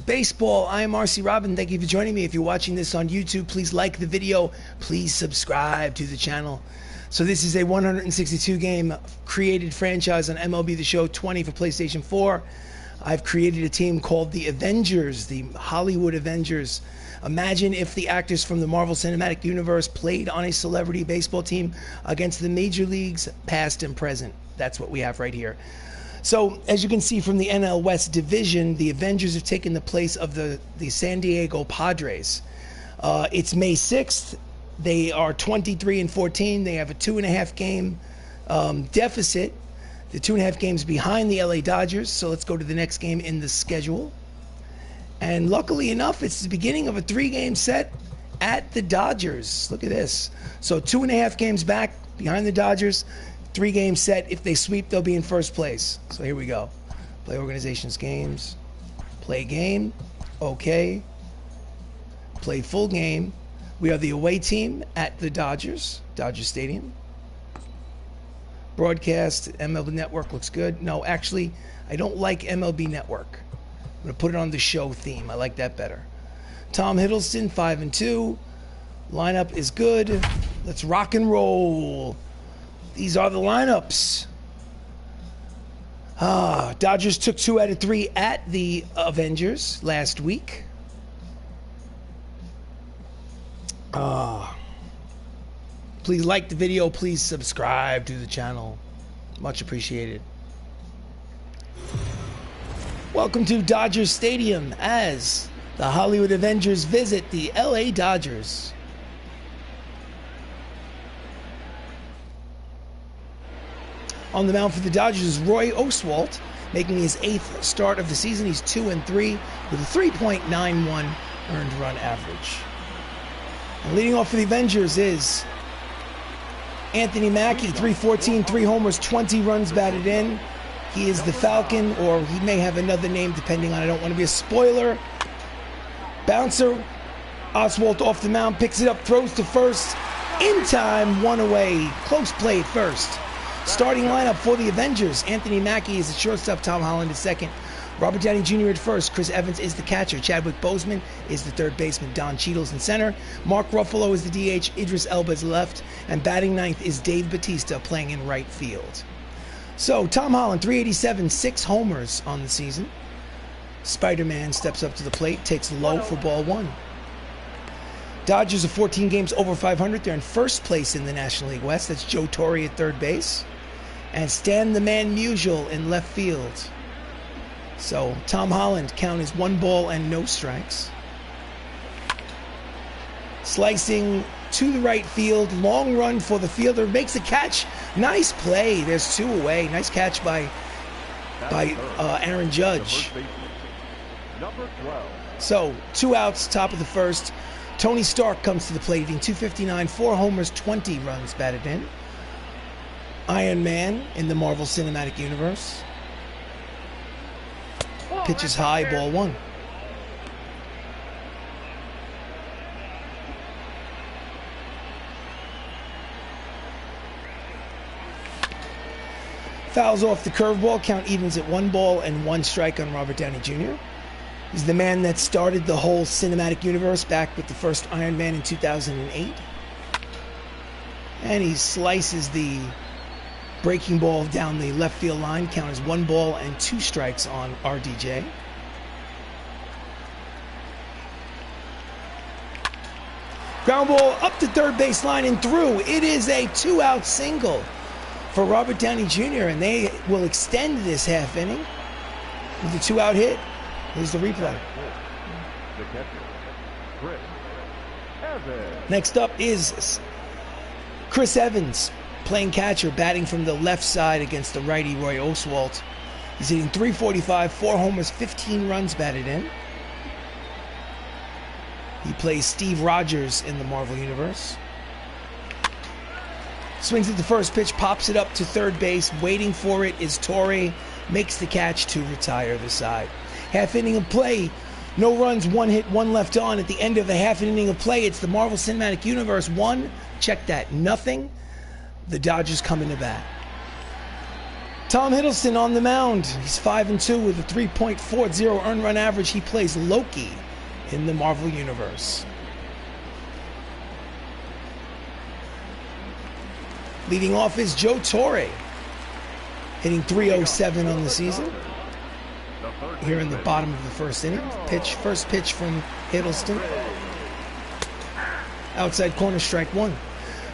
Baseball. I am RC Robbin. Thank you for joining me. If you're watching this on YouTube, please like the video. Please subscribe to the channel. So this is a 162 game created franchise on MLB The Show 20 for PlayStation 4. I've created a team called the Avengers, the Hollywood Avengers. Imagine if the actors from the Marvel Cinematic Universe played on a celebrity baseball team against the major leagues, past and present. That's what we have right here. So, as you can see from the NL West division, the Avengers have taken the place of the San Diego Padres. It's May 6th. They are 23-14. They have a 2.5 game deficit. The 2.5 games behind the LA Dodgers. So let's go to the next game in the schedule. And luckily enough, it's the beginning of a 3-game set at the Dodgers. Look at this. So 2.5 games back behind the Dodgers. 3-game set. If they sweep, they'll be in first place. So here we go. Play organizations games. Play game. Okay. Play full game. We are the away team at the Dodgers. Dodger Stadium. Broadcast. MLB Network looks good. No, actually, I don't like MLB Network. I'm going to put it on the show theme. I like that better. Tom Hiddleston, 5-2. Lineup is good. Let's rock and roll. These are the lineups. Dodgers took 2 out of 3 at the Avengers last week. Please like the video. Please subscribe to the channel. Much appreciated. Welcome to Dodger Stadium as the Hollywood Avengers visit the LA Dodgers. On the mound for the Dodgers is Roy Oswalt, making his 8th start of the season. He's 2-3 with a 3.91 earned run average. And leading off for the Avengers is Anthony Mackie, 314, 3 homers, 20 runs batted in. He is the Falcon, or he may have another name depending on, I don't want to be a spoiler. Bouncer, Oswalt off the mound, picks it up, throws to first. In time, 1 away. Close play at first. Starting lineup for the Avengers. Anthony Mackie is the shortstop. Tom Holland is second. Robert Downey Jr. at first. Chris Evans is the catcher. Chadwick Boseman is the third baseman. Don Cheadle's in center. Mark Ruffalo is the DH. Idris Elba is left. And batting ninth is Dave Bautista playing in right field. So Tom Holland, 387, 6 homers on the season. Spider-Man steps up to the plate, takes low for ball 1. Dodgers are 14 games over 500. They're in first place in the National League West. That's Joe Torre at third base. And Stan the Man Musial in left field. So Tom Holland, count is 1 ball and no strikes. Slicing to the right field, long run for the fielder, makes a catch. Nice play. There's 2 away. Nice catch by Aaron Judge. So 2 outs, top of the first. Tony Stark comes to the plate, hitting 259, 4 homers, 20 runs batted in. Iron Man in the Marvel Cinematic Universe. Pitches high, ball 1. Fouls off the curveball, count evens at 1 ball and 1 strike on Robert Downey Jr. He's the man that started the whole cinematic universe back with the first Iron Man in 2008. And he slices the breaking ball down the left field line. Count is 1 ball and 2 strikes on RDJ. Ground ball up the third base line and through. It is a 2-out single for Robert Downey Jr. and they will extend this half inning with a 2-out hit. Here's the replay. Next up is Chris Evans, playing catcher, batting from the left side against the righty Roy Oswalt. He's hitting 345, 4 homers, 15 runs batted in. He plays Steve Rogers in the Marvel Universe. Swings at the first pitch, pops it up to third base. Waiting for it is Torre. Makes the catch to retire the side. Half inning of play. No runs, 1 hit, 1 left on. At the end of the half inning of play, it's the Marvel Cinematic Universe 1. Check that, nothing. The Dodgers come into bat. Tom Hiddleston on the mound. He's 5-2 with a 3.40 earned run average. He plays Loki in the Marvel Universe. Leading off is Joe Torre, hitting 307 on the season. Here in the bottom of the first inning. First pitch from Hiddleston. Outside corner, strike one.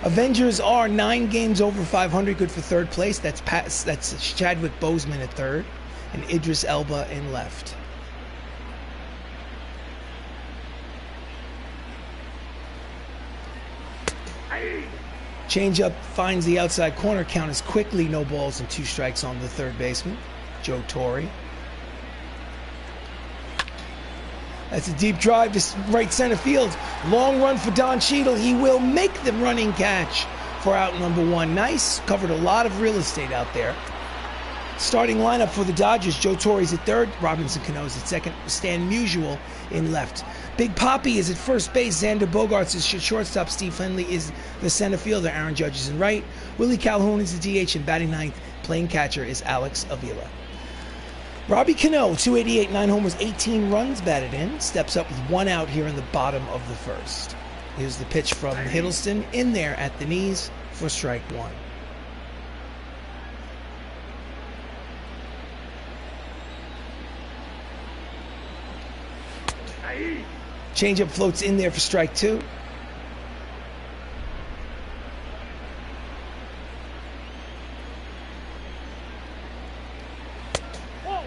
Avengers are 9 games over 500, good for third place. That's Chadwick Boseman at third, and Idris Elba in left. Changeup finds the outside corner. Count is quickly no balls and 2 strikes on the third baseman, Joe Torre. That's a deep drive to right center field. Long run for Don Cheadle. He will make the running catch for out number 1. Nice. Covered a lot of real estate out there. Starting lineup for the Dodgers. Joe Torre's at third. Robinson Cano's at second. Stan Musial in left. Big Papi is at first base. Xander Bogaerts is shortstop. Steve Finley is the center fielder. Aaron Judge is in right. Willie Calhoun is the DH, and batting ninth, playing catcher, is Alex Avila. Robbie Cano, 288, 9 homers, 18 runs batted in. Steps up with 1 out here in the bottom of the first. Here's the pitch from Hiddleston in there at the knees for strike one. Changeup floats in there for strike two.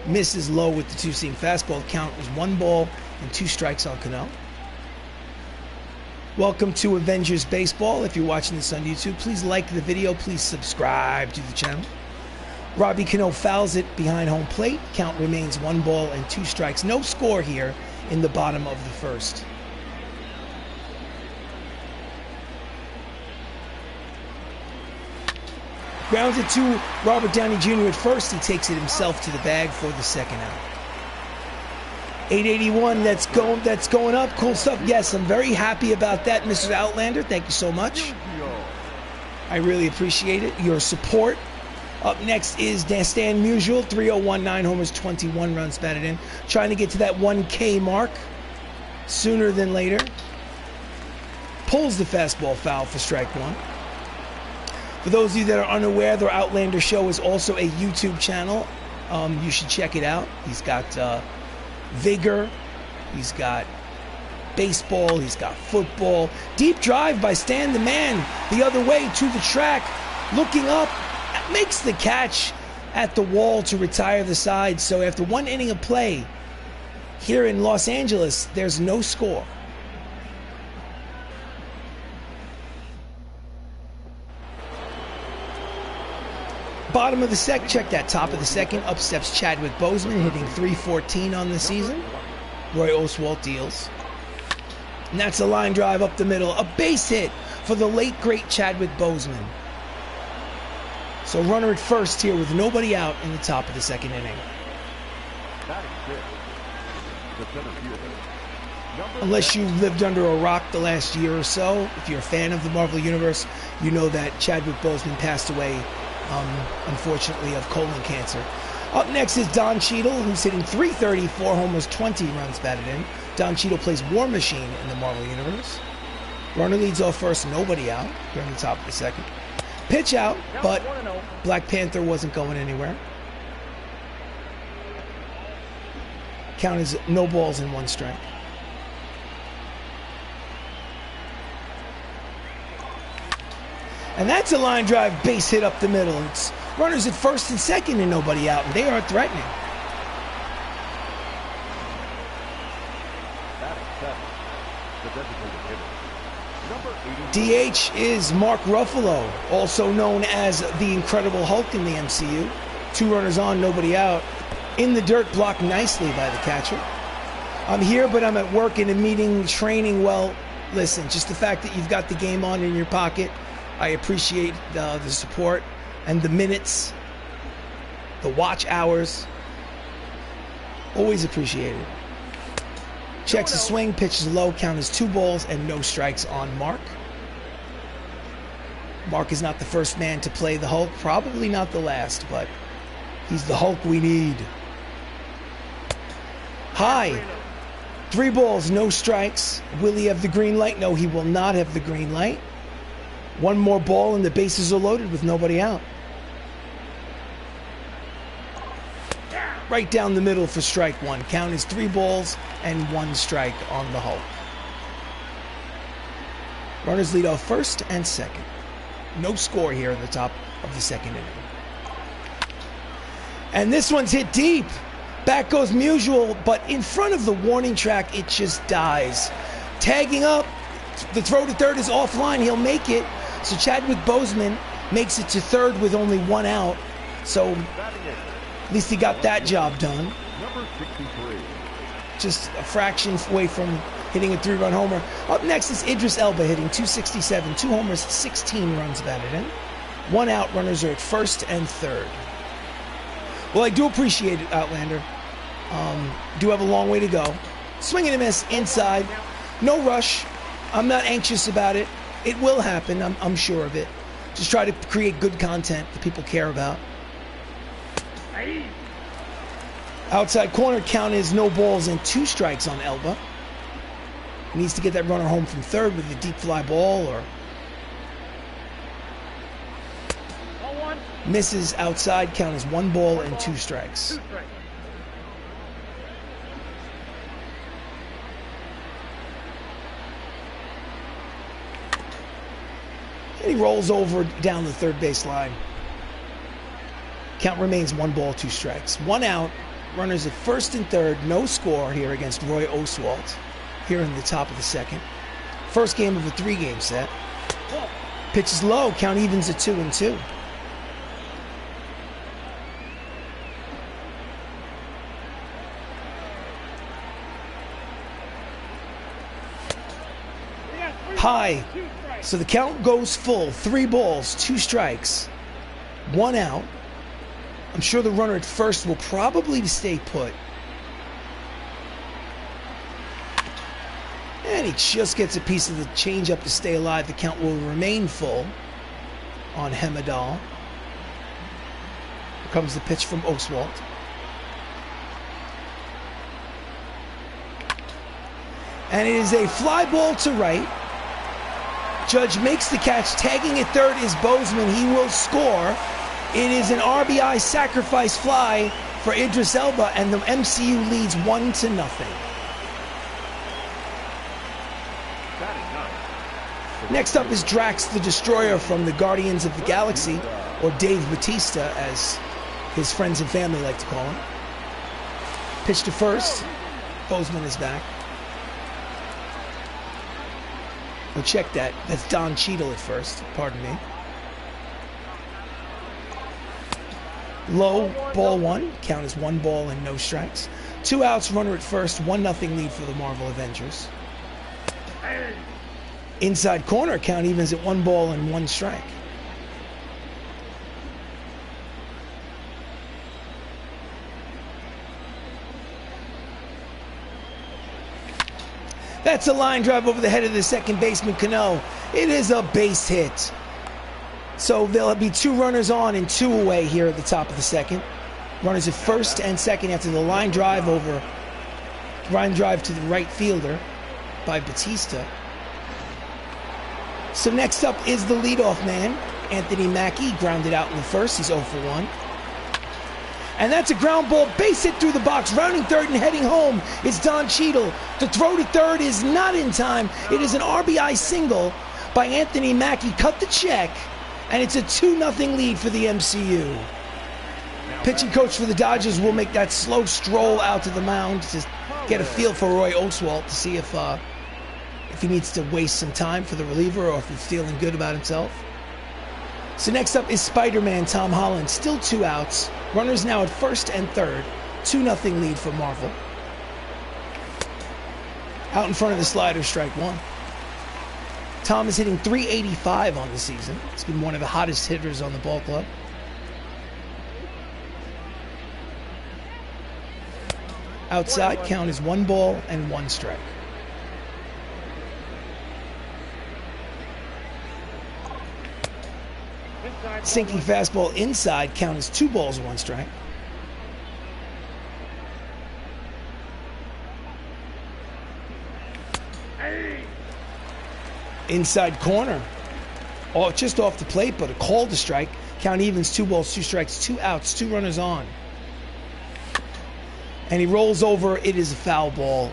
Misses low with the 2-seam fastball. Count was 1 ball and 2 strikes on Cano. Welcome to Avengers Baseball. If you're watching this on YouTube, please like the video. Please subscribe to the channel. Robbie Cano fouls it behind home plate. Count remains 1 ball and 2 strikes. No score here in the bottom of the first. Grounded to Robert Downey Jr. at first. He takes it himself to the bag for the second out. 881, that's going up. Cool stuff. Yes, I'm very happy about that, Mr. Outlander. Thank you so much. I really appreciate it. Your support. Up next is Stan Musial, 301, 9 homers, 21 runs batted in. Trying to get to that 1K mark sooner than later. Pulls the fastball foul for strike one. For those of you that are unaware, the Outlander Show is also a YouTube channel. You should check it out. He's got Vigor. He's got baseball. He's got football. Deep drive by Stan the Man the other way to the track. Looking up. Makes the catch at the wall to retire the side. So after 1 inning of play here in Los Angeles, there's no score. Bottom of the second, check that, top of the second, up steps Chadwick Boseman, hitting .314 on the season. Roy Oswalt deals. And that's a line drive up the middle. A base hit for the late, great Chadwick Boseman. So runner at first here with nobody out in the top of the second inning. Unless you've lived under a rock the last year or so, if you're a fan of the Marvel Universe, you know that Chadwick Boseman passed away, unfortunately, of colon cancer. Up next is Don Cheadle, who's hitting .334, homers, 20 runs batted in. Don Cheadle plays War Machine in the Marvel Universe. Runner leads off first, nobody out here in the top of the second. Pitch out, but Black Panther wasn't going anywhere. Count is no balls and 1 strike. And that's a line drive base hit up the middle. It's runners at first and second and nobody out, and they are threatening. DH is Mark Ruffalo, also known as the Incredible Hulk in the MCU. 2 runners on, nobody out. In the dirt, blocked nicely by the catcher. I'm here, but I'm at work in a meeting, training. Well, listen, just the fact that you've got the game on in your pocket, I appreciate the support and the minutes, the watch hours. Always appreciated. Checks a swing, pitches low, count is 2 balls and no strikes on Mark. Mark is not the first man to play the Hulk, probably not the last, but He's the Hulk we need. High. 3 balls, no strikes. Will he have the green light? No, he will not have the green light. 1 more ball and the bases are loaded with nobody out. Right down the middle for strike 1. Count is 3 balls and 1 strike on the Hulk. Runners lead off first and second. No score here at the top of the second inning. And this one's hit deep. Back goes Musial, but in front of the warning track, it just dies. Tagging up, the throw to third is offline. He'll make it. So Chadwick Boseman makes it to third with only 1 out. So at least he got that job done. Number 63. Just a fraction away from hitting a 3-run homer. Up next is Idris Elba hitting .267, 2 homers, 16 runs batted in. 1 out, runners are at first and third. Well, I do appreciate it, Outlander. Do have a long way to go. Swing and a miss inside. No rush. I'm not anxious about it. It will happen. I'm sure of it. Just try to create good content that people care about. Outside corner, count is no balls and 2 strikes on Elba. He needs to get that runner home from third with a deep fly ball or misses outside. Count is 1 ball and 2 strikes. And he rolls over down the third base line. Count remains 1 ball, 2 strikes. 1 out. Runners at first and third. No score here against Roy Oswalt here in the top of the second. First game of a 3-game set. Pitch is low. Count evens at 2-2. High. So the count goes full. 3 balls, 2 strikes, 1 out. I'm sure the runner at first will probably stay put. And he just gets a piece of the changeup to stay alive. The count will remain full on Hemidall. Here comes the pitch from Oswalt. And it is a fly ball to right. Judge makes the catch. Tagging at third is Boseman. He will score. It is an RBI sacrifice fly for Idris Elba, and the MCU leads 1-0. Next up is Drax the Destroyer from the Guardians of the Galaxy, or Dave Bautista, as his friends and family like to call him. Pitch to first. Boseman is back. We'll check that. That's Don Cheadle at first. Pardon me. Low, ball 1. Count is 1 ball and no strikes. 2 outs, runner at first. 1-0 lead for the Marvel Avengers. Inside corner, count evens at 1 ball and 1 strike. That's a line drive over the head of the second baseman, Cano. It is a base hit. So there'll be 2 runners on and 2 away here at the top of the second. Runners at first and second after the line drive to the right fielder by Bautista. So next up is the leadoff man, Anthony Mackie, grounded out in the first. He's 0 for 1. And that's a ground ball, base hit through the box, rounding third and heading home. It's Don Cheadle. The throw to third is not in time. It is an RBI single by Anthony Mackie. Cut the check, and it's a 2-0 lead for the MCU. Pitching coach for the Dodgers will make that slow stroll out to the mound to get a feel for Roy Oswalt to see if he needs to waste some time for the reliever or if he's feeling good about himself. So next up is Spider-Man Tom Holland. Still 2 outs. Runners now at first and third. 2-0 lead for Marvel. Out in front of the slider, strike 1. Tom is hitting .385 on the season. He's been one of the hottest hitters on the ball club. Outside, count is 1 ball and 1 strike. Sinking fastball inside, count is 2 balls, 1 strike. Inside corner. Oh, just off the plate, but a call to strike. Count evens, 2 balls, 2 strikes, 2 outs, 2 runners on. And he rolls over. It is a foul ball.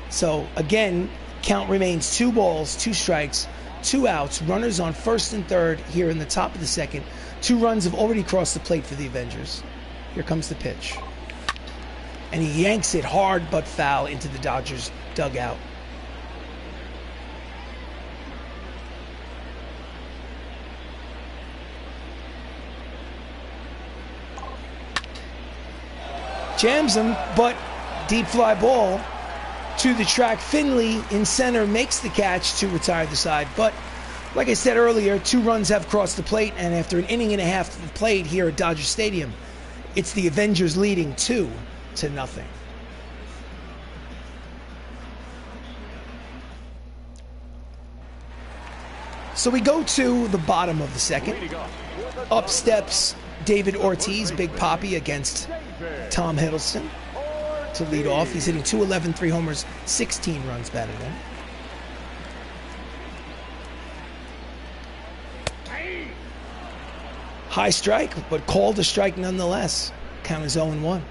So, again, count remains 2 balls, 2 strikes, 2 outs, runners on first and third here in the top of the second. 2 runs have already crossed the plate for the Avengers. Here comes the pitch. And he yanks it hard but foul into the Dodgers dugout. Jams him, but deep fly ball to the track. Finley in center makes the catch to retire the side. But like I said earlier, 2 runs have crossed the plate, and after an inning and a half of played here at Dodger Stadium, it's the Avengers leading 2-0. So we go to the bottom of the second. Up steps David Ortiz, Big Poppy, against Tom Hiddleston to lead off. He's hitting .211, 3 homers, 16 runs batted in. High strike, but called a strike nonetheless. Count is 0-1.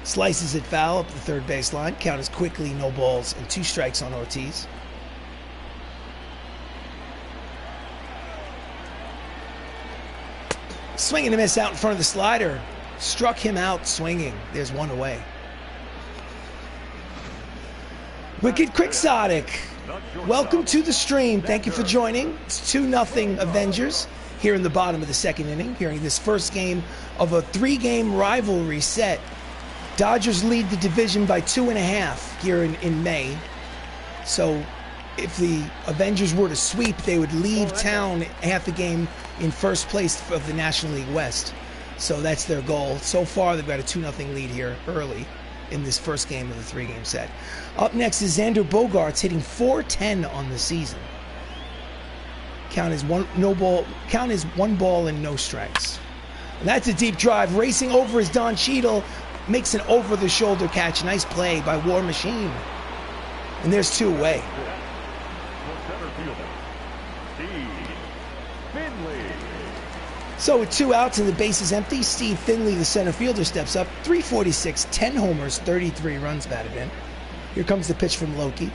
Slices it foul up the third baseline. Count is quickly no balls and 2 strikes on Ortiz. Swing and a miss out in front of the slider. Struck him out swinging. There's 1 away. Wicked Quixotic, welcome to the stream. Thank you for joining. It's 2-0 Avengers here in the bottom of the second inning. Here in this first game of a 3-game rivalry set. Dodgers lead the division by 2.5 here in May. So if the Avengers were to sweep, they would leave town half a game in first place of the National League West. So that's their goal. So far, they've got a 2-0 lead here early in this first game of the 3-game set. Up next is Xander Bogaerts, hitting .410 on the season. Count is 1 ball and no strikes. And that's a deep drive. Racing over is Don Cheadle. Makes an over-the-shoulder catch. Nice play by War Machine. And there's 2 away. So with 2 outs and the base is empty, Steve Finley, the center fielder, steps up. .346, 10 homers, 33 runs batted in. Here comes the pitch from Loki.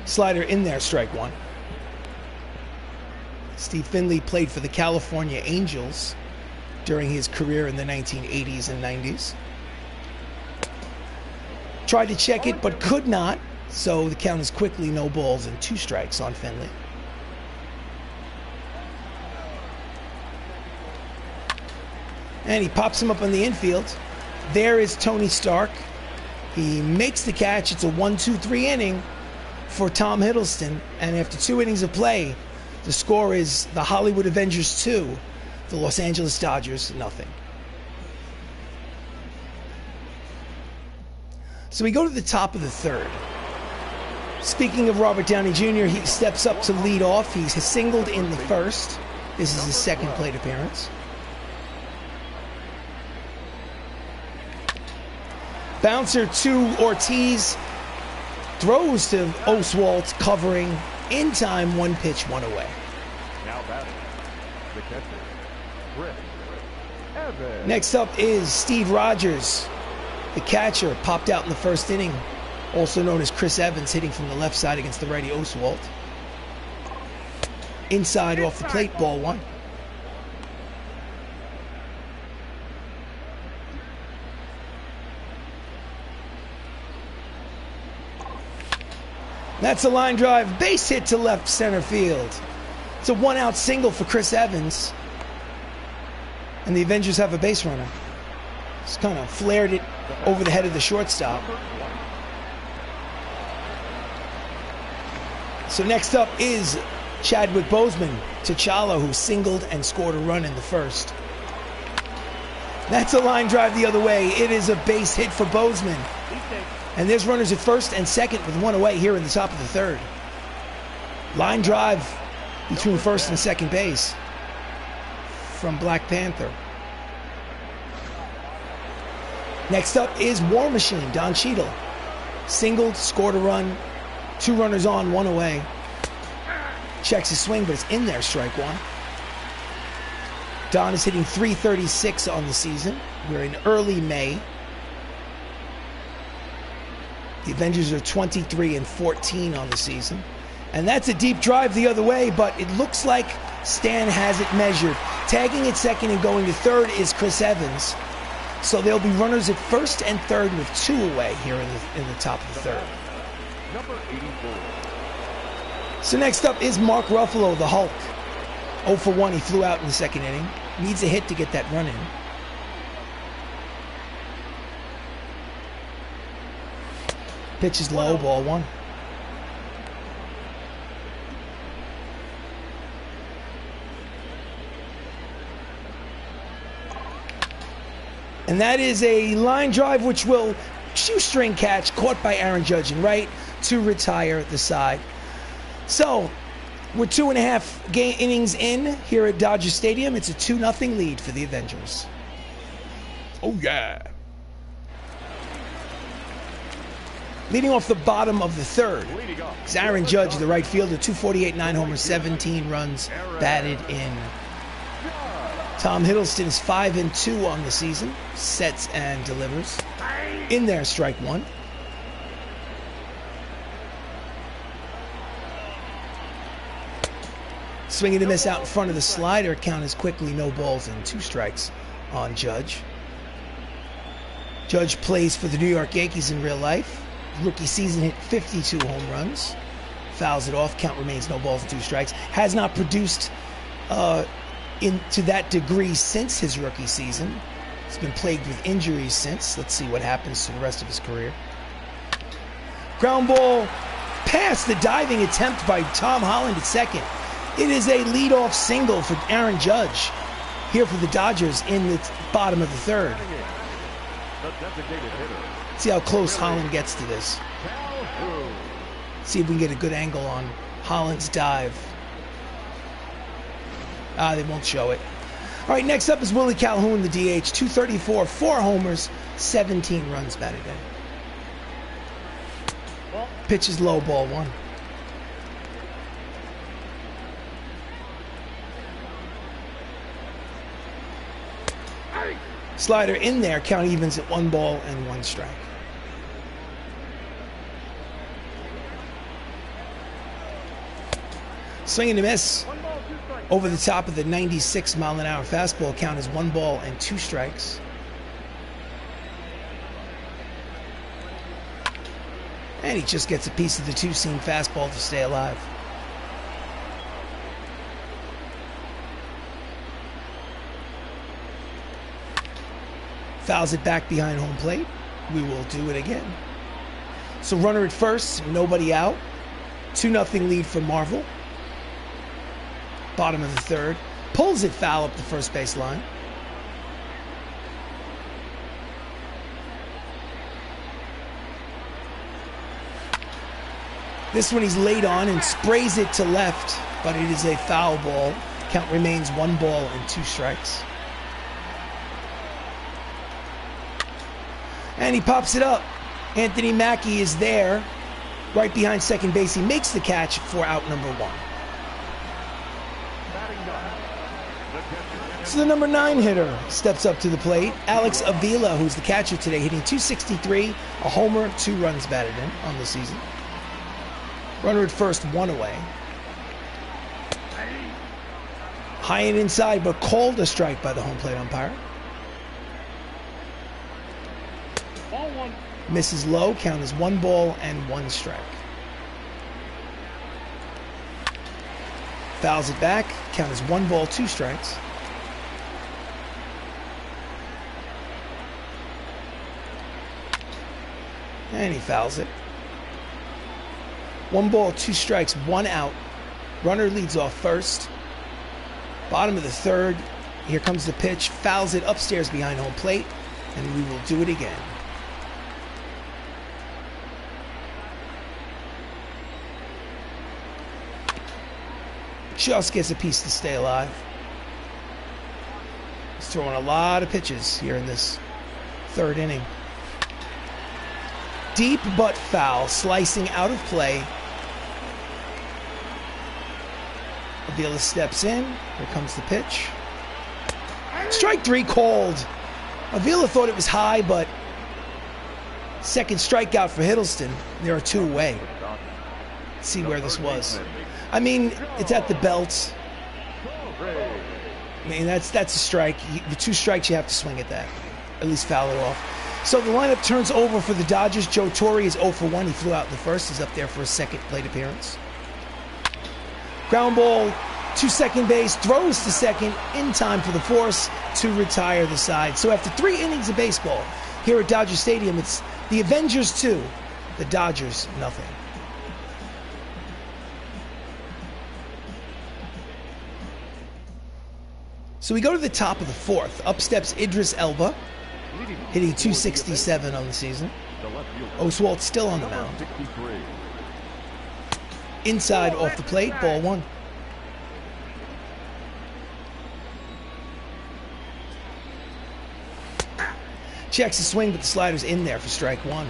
Slider in there, strike 1. Steve Finley played for the California Angels during his career in the 1980s and 90s. Tried to check it, but could not. So the count is quickly no balls and 2 strikes on Finley. And he pops him up on the infield. There is Tony Stark. He makes the catch. It's a 1-2-3 inning for Tom Hiddleston. And after 2 innings of play, the score is the Hollywood Avengers 2, the Los Angeles Dodgers 0. So we go to the top of the third. Speaking of Robert Downey Jr., he steps up to lead off. He's singled in the first. This is his second plate appearance. Bouncer to Ortiz. Throws to Oswalt, covering in time. 1 pitch, 1 away. Now batting, the catcher, Chris Evans. Next up is Steve Rogers, the catcher, popped out in the first inning, also known as Chris Evans, hitting from the left side against the righty Oswalt. Inside off the plate, ball 1. That's a line drive, base hit to left center field. It's a 1-out single for Chris Evans. And the Avengers have a base runner. Just kind of flared it over the head of the shortstop. So next up is Chadwick Boseman, T'Challa, who singled and scored a run in the first. That's a line drive the other way. It is a base hit for Boseman. And there's runners at first and second with 1 away here in the top of the third. Line drive between first and second base. from Black Panther. Next up is War Machine, Don Cheadle. Singled, scored a run, 2 runners on, 1 away. Checks his swing, but it's in there, strike 1. Don is hitting .336 on the season. We're in early May. The Avengers are 23-14 on the season. And that's a deep drive the other way, but it looks like Stan has it measured. Tagging at second and going to third is Chris Evans. So there'll be runners at first and third with 2 away here in the top of the third. Number 84. So next up is Mark Ruffalo, the Hulk. 0 for 1, he flew out in the second inning. Needs a hit to get that run in. Pitch is low, ball 1. And that is a line drive which will shoestring catch caught by Aaron Judge and right to retire the side. So we're 2.5 innings in here at Dodger Stadium. It's a 2-0 lead for the Avengers. Oh yeah. Leading off the bottom of the third is Aaron Judge, the right fielder, 248, 9 homers, 17 runs batted in. Tom Hiddleston is 5-2 on the season, sets and delivers. In there, strike 1. Swinging to miss out in front of the slider. Count is quickly no balls and 2 strikes on Judge. Judge plays for the New York Yankees in real life. Rookie season hit 52 home runs. Fouls it off. Count remains no balls and 2 strikes. Has not produced to that degree since his rookie season. He's been plagued with injuries since. Let's see what happens to the rest of his career. Ground ball past the diving attempt by Tom Holland at second. It is a leadoff single for Aaron Judge here for the Dodgers in the bottom of the third. See how close Holland gets to this. See if we can get a good angle on Holland's dive. They won't show it. All right, next up is Willie Calhoun, the DH. 234, 4 homers, 17 runs batted in. Pitch is low, ball 1. Slider in there, count evens at 1 ball and 1 strike. Swinging to miss. Over the top of the 96-mile-an-hour fastball. Count is 1 ball and 2 strikes. And he just gets a piece of the 2-seam fastball to stay alive. Fouls it back behind home plate. We will do it again. So runner at first, nobody out. 2-0 lead for Marvel. Bottom of the third. Pulls it foul up the first base line. This one he's laid on and sprays it to left, but it is a foul ball. Count remains 1 ball and 2 strikes. And he pops it up. Anthony Mackie is there, right behind second base. He makes the catch for out number 1. So the number 9 hitter steps up to the plate. Alex Avila, who's the catcher today, hitting .263, a homer, 2 runs batted in on the season. Runner at first, 1 away. High and inside, but called a strike by the home plate umpire. Ball 1. Misses low, count is 1 ball and 1 strike. Fouls it back, count is 1 ball, 2 strikes. And he fouls it. 1 ball, 2 strikes, 1 out. Runner leads off first. Bottom of the third. Here comes the pitch. Fouls it upstairs behind home plate. And we will do it again. Just gets a piece to stay alive. He's throwing a lot of pitches here in this third inning. Deep but foul, slicing out of play. Avila steps in. Here comes the pitch. Strike 3 called. Avila thought it was high, but second strikeout for Hiddleston. There are 2 away. Let's see where this was. I mean, it's at the belt. I mean, that's a strike. With 2 strikes, you have to swing at that. At least foul it off. So the lineup turns over for the Dodgers. Joe Torre is 0 for 1. He flew out in the first. He's up there for a second plate appearance. Ground ball to second base. Throws to second in time for the force to retire the side. So after 3 innings of baseball here at Dodger Stadium, it's the Avengers 2, the Dodgers nothing. So we go to the top of the 4th. Up steps Idris Elba, hitting .267 on the season. Oswalt still on the mound. Inside off the plate, ball 1. Checks the swing, but the slider's in there for strike 1.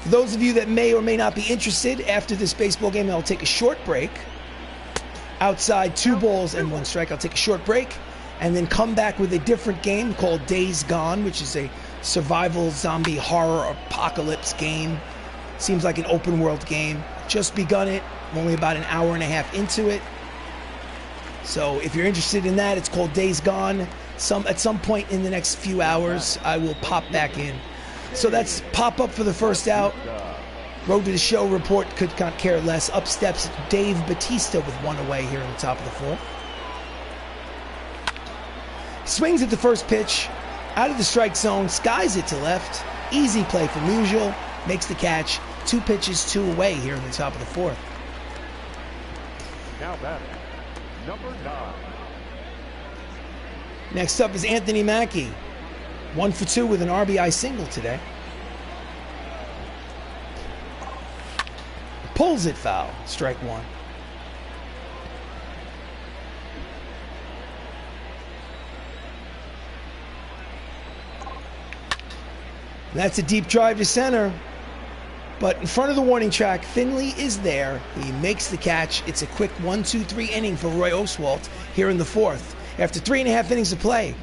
For those of you that may or may not be interested, after this baseball game, I'll take a short break. Outside, 2 balls and 1 strike. I'll take a short break and then come back with a different game called Days Gone, which is a survival zombie horror apocalypse game. Seems like an open world game. Just begun it. I'm only about an hour and a half into it. So if you're interested in that, it's called Days Gone. At some point in the next few hours, I will pop back in. So that's pop up for the first out. Road to the show report could not care less. Up steps Dave Batista with 1 away here in the top of the 4th. Swings at the first pitch, out of the strike zone, skies it to left. Easy play for Musial, makes the catch. 2 pitches, 2 away here in the top of the 4th. Now batting, number 9. Next up is Anthony Mackie. 1 for 2 with an RBI single today. Pulls it foul, strike 1. That's a deep drive to center. But in front of the warning track, Finley is there. He makes the catch. It's a quick 1-2-3 inning for Roy Oswalt here in the 4th. After 3.5 innings of play,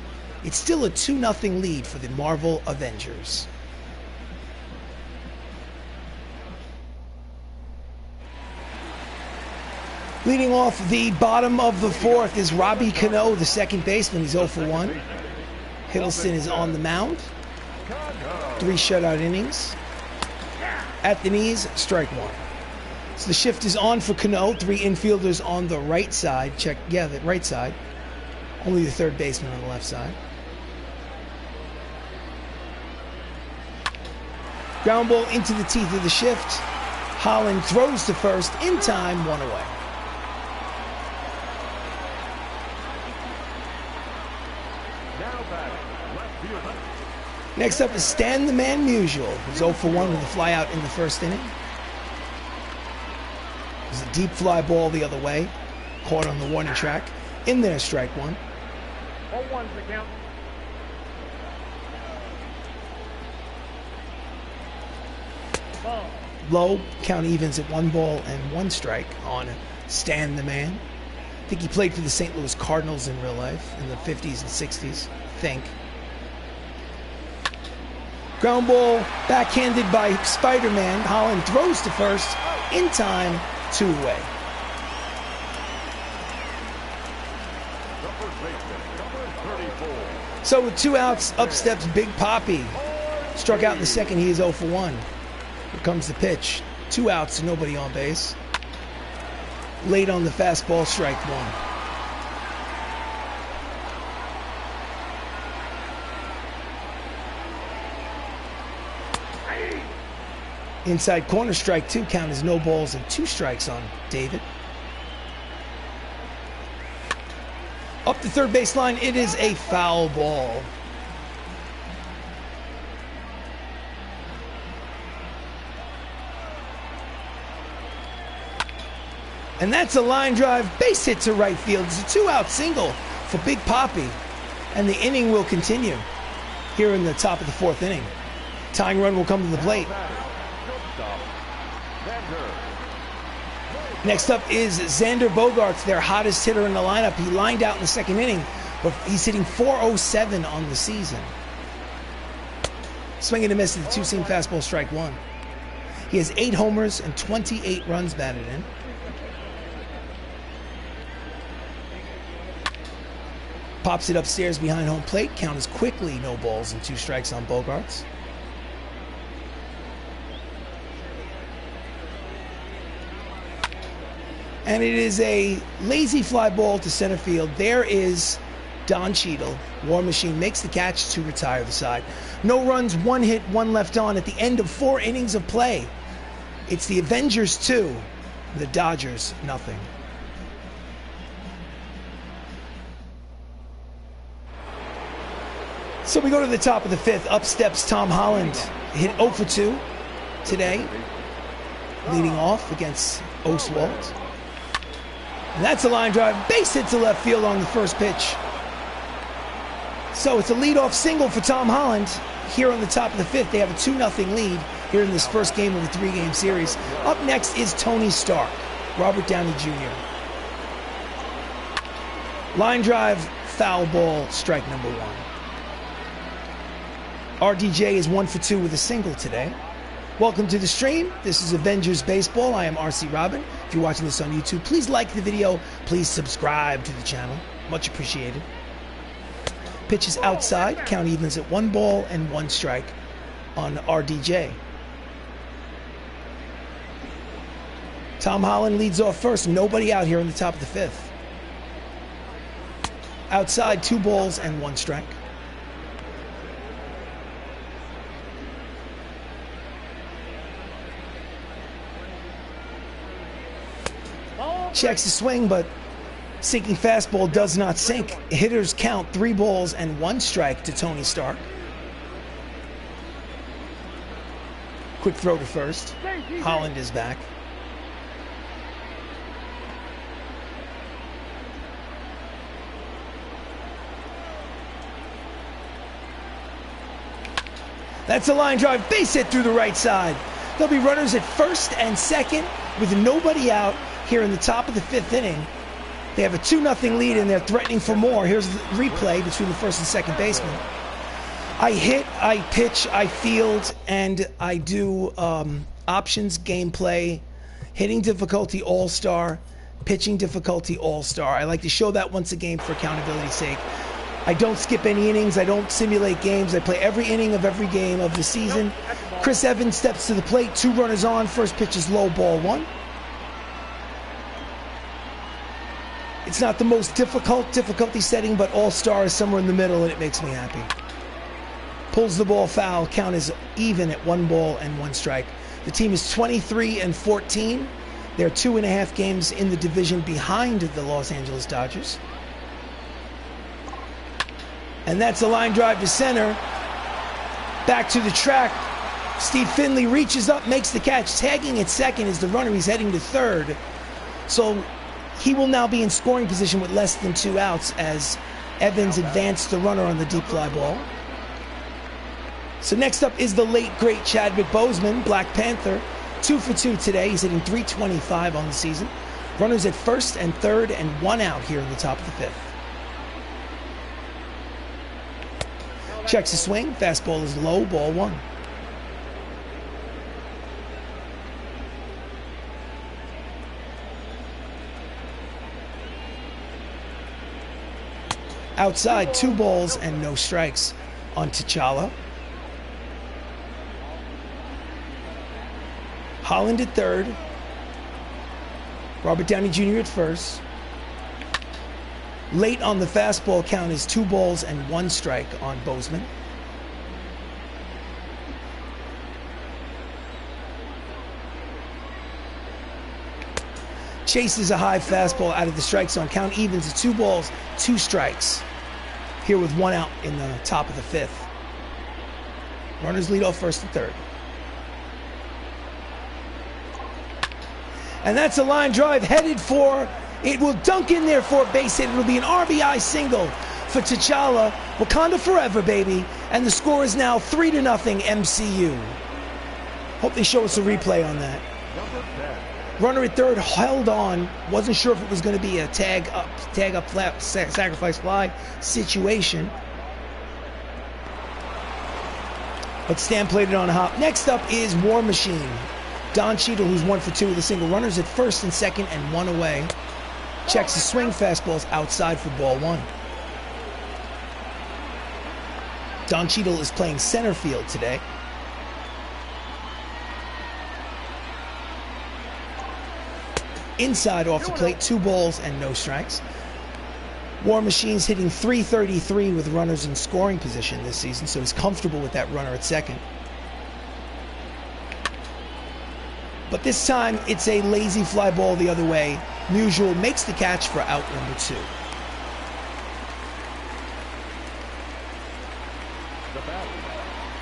it's still a 2-0 lead for the Marvel Avengers. Leading off the bottom of the 4th is Robbie Cano, the second baseman. He's 0 for 1. Hiddleston is on the mound. 3 shutout innings. At the knees, strike 1. So the shift is on for Cano. 3 infielders on the right side. The right side. Only the third baseman on the left side. Ground ball into the teeth of the shift. Holland throws to first. In time, 1 away. Next up is Stan the Man Musial, who's 0 for 1 with a flyout in the first inning. There's a deep fly ball the other way, caught on the warning track. In there, strike 1. 0-1's the count. Low, count evens at 1 ball and 1 strike on Stan the Man. I think he played for the St. Louis Cardinals in real life in the 50s and 60s, I think. Ground ball, backhanded by Spider-Man. Holland throws to first. In time, 2 away. So with 2 outs, up steps Big Papi. Struck out in the second, he is 0 for 1. Here comes the pitch. 2 outs, nobody on base. Late on the fastball, strike 1. Inside corner, strike 2. Count is no balls and 2 strikes on David. Up the third baseline, it is a foul ball. And that's a line drive base hit to right field. It's a 2-out single for Big Papi. And the inning will continue here in the top of the 4th inning. Tying run will come to the plate. Next up is Xander Bogaerts, their hottest hitter in the lineup. He lined out in the 2nd inning, but he's hitting .407 on the season. Swing and a miss at the 2-seam fastball, strike 1. He has 8 homers and 28 runs batted in. Pops it upstairs behind home plate. Count is quickly no balls and 2 strikes on Bogaerts. And it is a lazy fly ball to center field. There is Don Cheadle. War Machine makes the catch to retire the side. No runs, 1 hit, 1 left on at the end of 4 innings of play. It's the Avengers 2, the Dodgers nothing. So we go to the top of the 5th. Up steps Tom Holland. Hit 0 for 2 today, leading off against Oswalt. And that's a line drive. Base hit to left field on the first pitch. So it's a leadoff single for Tom Holland here on the top of the 5th. They have a 2-0 lead here in this first game of a 3-game series. Up next is Tony Stark, Robert Downey Jr. Line drive, foul ball, strike number 1. RDJ is 1 for 2 with a single today. Welcome to the stream. This is Avengers Baseball. I am RC Robbin. If you're watching this on YouTube, please like the video. Please subscribe to the channel. Much appreciated. Pitch is outside. Count evens at 1 ball and 1 strike on RDJ. Tom Holland leads off first. Nobody out here in the top of the 5th. Outside, 2 balls and 1 strike. Checks the swing, but sinking fastball does not sink. Hitters count 3 balls and 1 strike to Tony Stark. Quick throw to first. Holland is back. That's a line drive, base hit through the right side. There'll be runners at first and second with nobody out here in the top of the 5th inning. They have a 2-0 lead and they're threatening for more. Here's the replay between the first and second baseman. I hit, I pitch, I field, and I do options, gameplay, hitting difficulty all-star, pitching difficulty all-star. I like to show that once a game for accountability's sake. I don't skip any innings. I don't simulate games. I play every inning of every game of the season. Chris Evans steps to the plate. 2 runners on. First pitch is low, ball 1. It's not the most difficulty setting, but all-star is somewhere in the middle, and it makes me happy. Pulls the ball foul. Count is even at 1 ball and 1 strike. The team is 23-14. They're 2.5 games in the division behind the Los Angeles Dodgers. And that's a line drive to center. Back to the track. Steve Finley reaches up, makes the catch. Tagging at second is the runner. He's heading to third. So he will now be in scoring position with less than 2 outs as Evans advanced the runner on the deep fly ball. So next up is the late, great Chadwick Boseman, Black Panther. 2 for 2 today. He's hitting .325 on the season. Runners at first and third and 1 out here in the top of the 5th. Checks the swing. Fastball is low, ball 1. Outside, 2 balls and no strikes on T'Challa. Holland at third. Robert Downey Jr. at first. Late on the fastball, count is 2 balls and 1 strike on Boseman. Chases a high fastball out of the strike zone. Count evens at 2 balls, 2 strikes. Here with 1 out in the top of the 5th. Runners lead off first and third. And that's a line drive headed for, it will dunk in there for a base hit. It'll be an RBI single for T'Challa. Wakanda forever, baby. And the score is now 3-0 MCU. Hope they show us a replay on that. Runner at third held on. Wasn't sure if it was going to be a tag up, flat, sacrifice fly situation. But Stan played it on a hop. Next up is War Machine. Don Cheadle, who's 1 for 2 with a single. Runners at first and second and 1 away. Checks his swing, fastballs outside for ball 1. Don Cheadle is playing center field today. Inside off the plate, 2 balls and no strikes. War Machine's hitting .333 with runners in scoring position this season, so he's comfortable with that runner at second. But this time, it's a lazy fly ball the other way. Musial makes the catch for out number 2.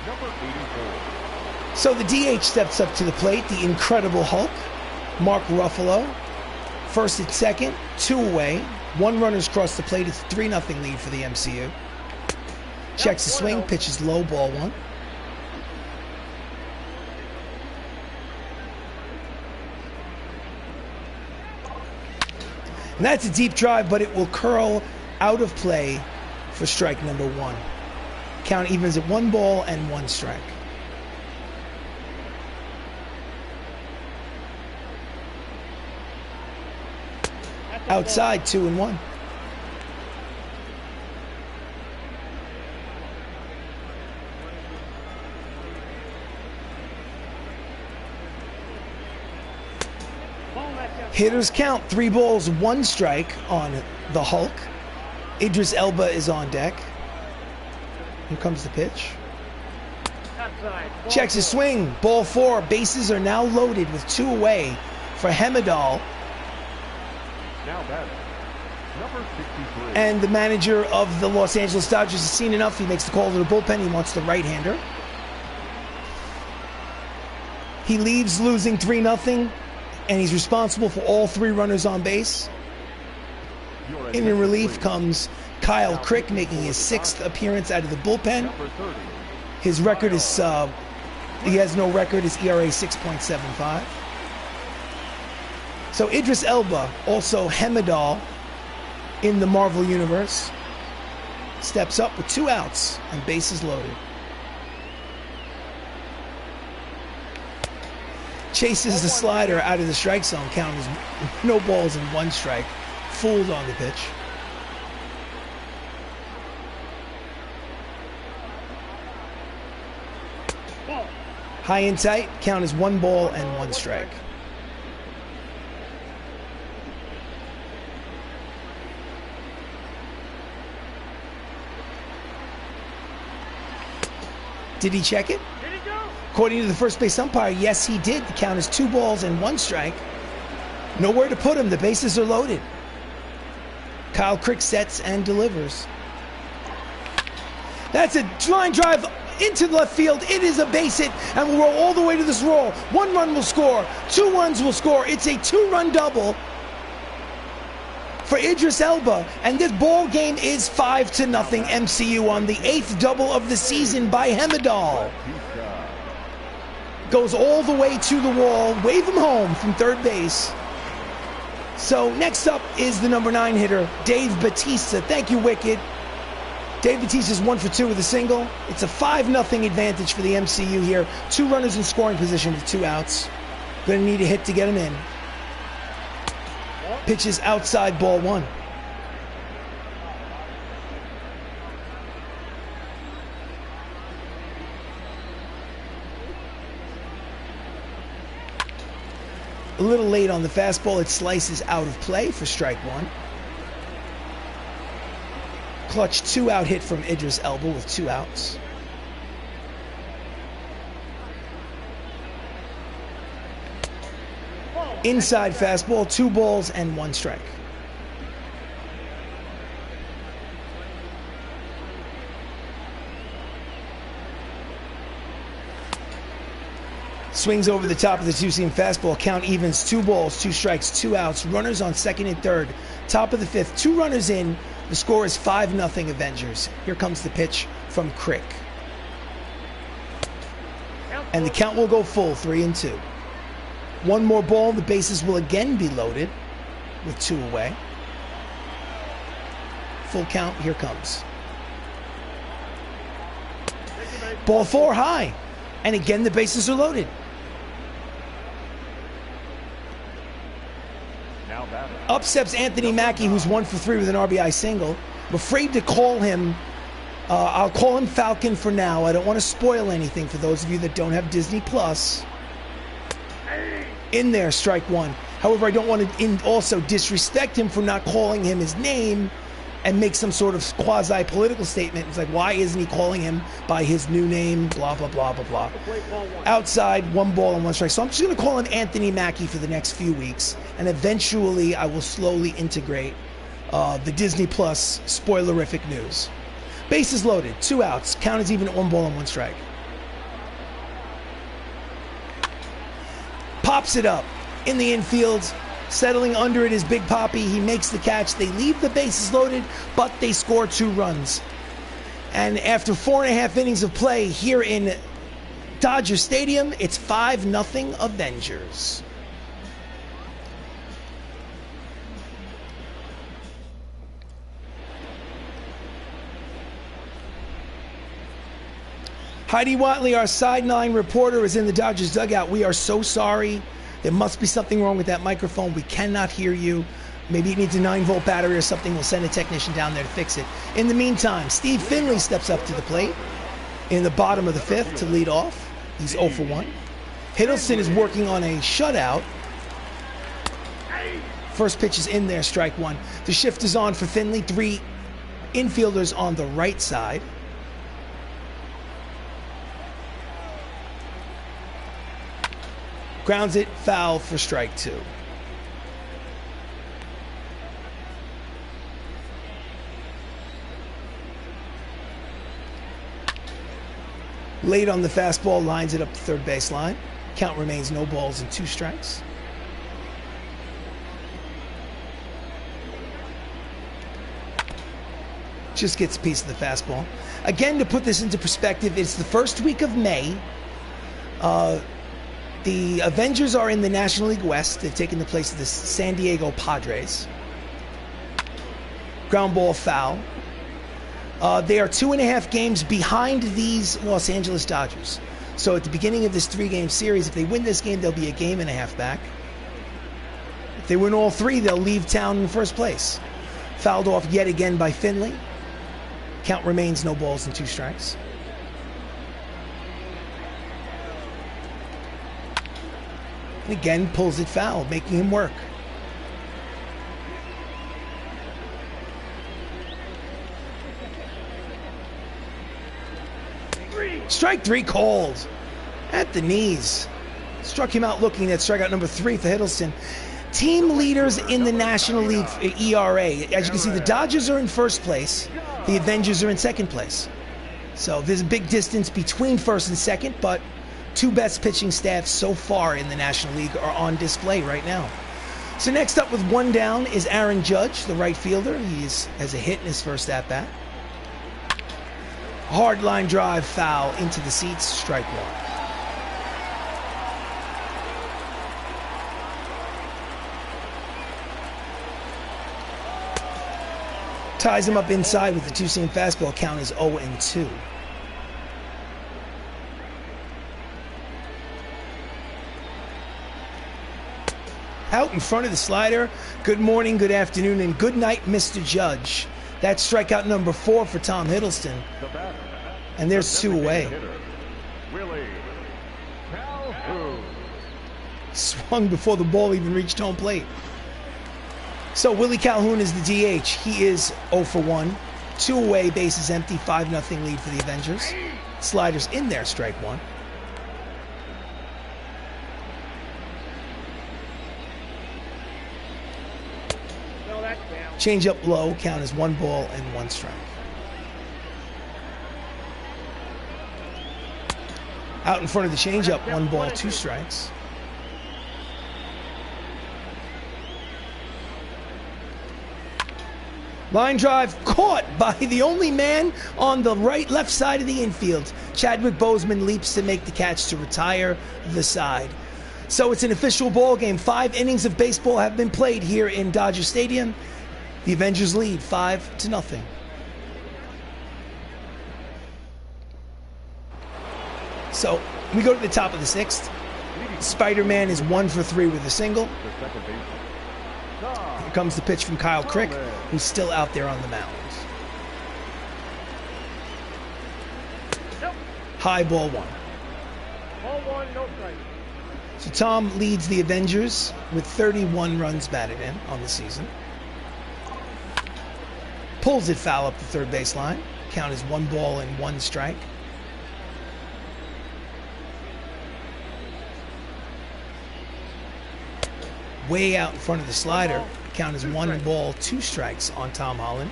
Number 84. So the DH steps up to the plate, the Incredible Hulk, Mark Ruffalo. First and second, 2 away. 1 runner's crossed the plate. It's a 3-0 lead for the MCU. Checks the swing, pitches low, ball 1. And that's a deep drive, but it will curl out of play for strike number 1. Count evens at 1 ball and 1 strike. Outside, 2-1. Hitters count, 3 balls, 1 strike on the Hulk. Idris Elba is on deck. Here comes the pitch. Checks his swing, ball 4. Bases are now loaded with 2 away for Hemidall. Now batting, number 63. And the manager of the Los Angeles Dodgers has seen enough. He makes the call to the bullpen. He wants the right-hander. He leaves losing 3-0, and he's responsible for all 3 runners on base. In relief comes Kyle Crick, making his 6th appearance out of the bullpen. His record is, he has no record. His ERA 6.75. So Idris Elba, also Hemidall in the Marvel Universe, steps up with 2 outs and bases loaded. Chases the slider out of the strike zone. Count is no balls and 1 strike. Fooled on the pitch. High and tight. Count is 1 ball and 1 strike. Did he check it? Did he go? According to the first base umpire, yes, he did. The count is 2 balls and 1 strike. Nowhere to put him. The bases are loaded. Kyle Crick sets and delivers. That's a line drive into left field. It is a base hit and will roll all the way to this roll. 1 run will score. 2 runs will score. It's a 2-run double for Idris Elba, and this ball game is 5-0 MCU on the 8th double of the season by Hemidall. Goes all the way to the wall, wave him home from third base. So next up is the number 9 hitter, Dave Bautista. Thank you, Wicked. Dave Bautista's 1 for 2 with a single. It's a 5-0 advantage for the MCU here. 2 runners in scoring position with 2 outs. Gonna need a hit to get him in. Pitches outside, ball 1. A little late on the fastball. It slices out of play for strike 1. Clutch 2-out hit from Idris Elba with 2 outs. Inside fastball, 2 balls and 1 strike. Swings over the top of the two-seam fastball. Count evens. 2 balls, 2 strikes, 2 outs. Runners on second and third. Top of the 5th. 2 runners in. The score is 5-0 Avengers. Here comes the pitch from Crick. And the count will go full, 3-2. 1 more ball. The bases will again be loaded with 2 away. Full count. Here comes. Ball 4 high. And again, the bases are loaded. Up steps Anthony Mackie, who's 1 for 3 with an RBI single. I'm afraid to call him. I'll call him Falcon for now. I don't want to spoil anything for those of you that don't have Disney Plus. In there, strike 1. However, I don't want to also disrespect him for not calling him his name and make some sort of quasi-political statement. It's like, why isn't he calling him by his new name? Blah, blah, blah, blah, blah. Outside, 1 ball and 1 strike. So I'm just going to call him Anthony Mackie for the next few weeks. And eventually, I will slowly integrate the Disney Plus spoilerific news. Bases loaded, 2 outs. Count is even at 1 ball and 1 strike. Pops it up in the infield. Settling under it is Big Papi. He makes the catch. They leave the bases loaded, but they score 2 runs. And after 4.5 innings of play here in Dodger Stadium, it's 5-0 Avengers. Heidi Watley, our sideline reporter, is in the Dodgers dugout. We are so sorry. There must be something wrong with that microphone. We cannot hear you. Maybe it needs a 9-volt battery or something. We'll send a technician down there to fix it. In the meantime, Steve Finley steps up to the plate in the bottom of the 5th to lead off. He's 0 for 1. Hiddleston is working on a shutout. First pitch is in there, strike 1. The shift is on for Finley. 3 infielders on the right side. Grounds it, foul for strike 2. Late on the fastball, lines it up to third baseline. Count remains no balls and 2 strikes. Just gets a piece of the fastball. Again, to put this into perspective, it's the first week of May. The Avengers are in the National League West. They've taken the place of the San Diego Padres. Ground ball, foul. They are 2.5 games behind these Los Angeles Dodgers. So at the beginning of this 3-game series, if they win this game, they'll be a game and a half back. If they win all 3, they'll leave town in first place. Fouled off yet again by Finley. Count remains no balls and 2 strikes. And again, pulls it foul, making him work. Strike 3 called at the knees. Struck him out looking at strikeout number 3 for Hiddleston. Team leaders in the National League ERA. As you can see, the Dodgers are in first place. The Avengers are in second place. So there's a big distance between first and second, but 2 best pitching staffs so far in the National League are on display right now. So next up with 1 down is Aaron Judge, the right fielder. He has a hit in his first at-bat. Hard line drive, foul into the seats, strike 1. Ties him up inside with the 2-seam fastball. Count is 0-2. Out in front of the slider. Good morning, good afternoon, and good night, Mr. Judge. That's strikeout number 4 for Tom Hiddleston. And there's 2 away. Swung before the ball even reached home plate. So Willie Calhoun is the DH. He is 0 for 1. 2 away, bases empty, 5-0 lead for the Avengers. Sliders in there, strike 1. Change up low, count is 1 ball and 1 strike. Out in front of the changeup, 1 ball, 2 strikes. Line drive caught by the only man on the left side of the infield. Chadwick Boseman leaps to make the catch to retire the side. So it's an official ball game. 5 innings of baseball have been played here in Dodger Stadium. The Avengers lead 5-0. So we go to the top of the 6th. Spider-Man is 1 for 3 with a single. Here comes the pitch from Kyle Crick, who's still out there on the mound. High ball 1. Ball 1, no strike. So Tom leads the Avengers with 31 runs batted in on the season. Pulls it foul up the third baseline. Count is 1 ball and 1 strike. Way out in front of the slider. Count is 1 ball, 2 strikes on Tom Holland.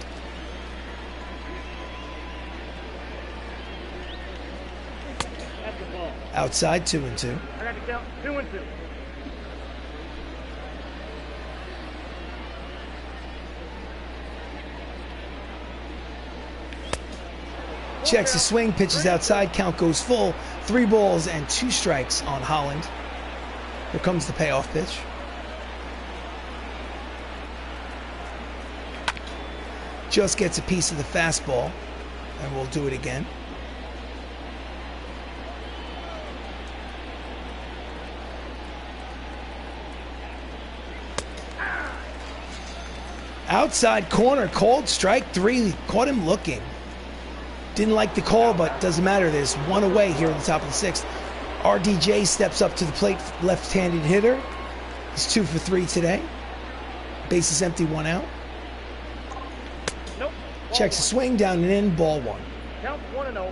That's the ball. Outside, 2-2. I got to count 2-2. Checks the swing, pitches outside, count goes full. 3 balls and 2 strikes on Holland. Here comes the payoff pitch. Just gets a piece of the fastball, and we'll do it again. Outside corner, called strike 3. Caught him looking. Didn't like the call, but doesn't matter. There's 1 away here at the top of the 6th. RDJ steps up to the plate, left-handed hitter. He's 2 for 3 today. Base is empty, 1 out. Nope. Checks the swing, down and in, ball 1. Count 1-0.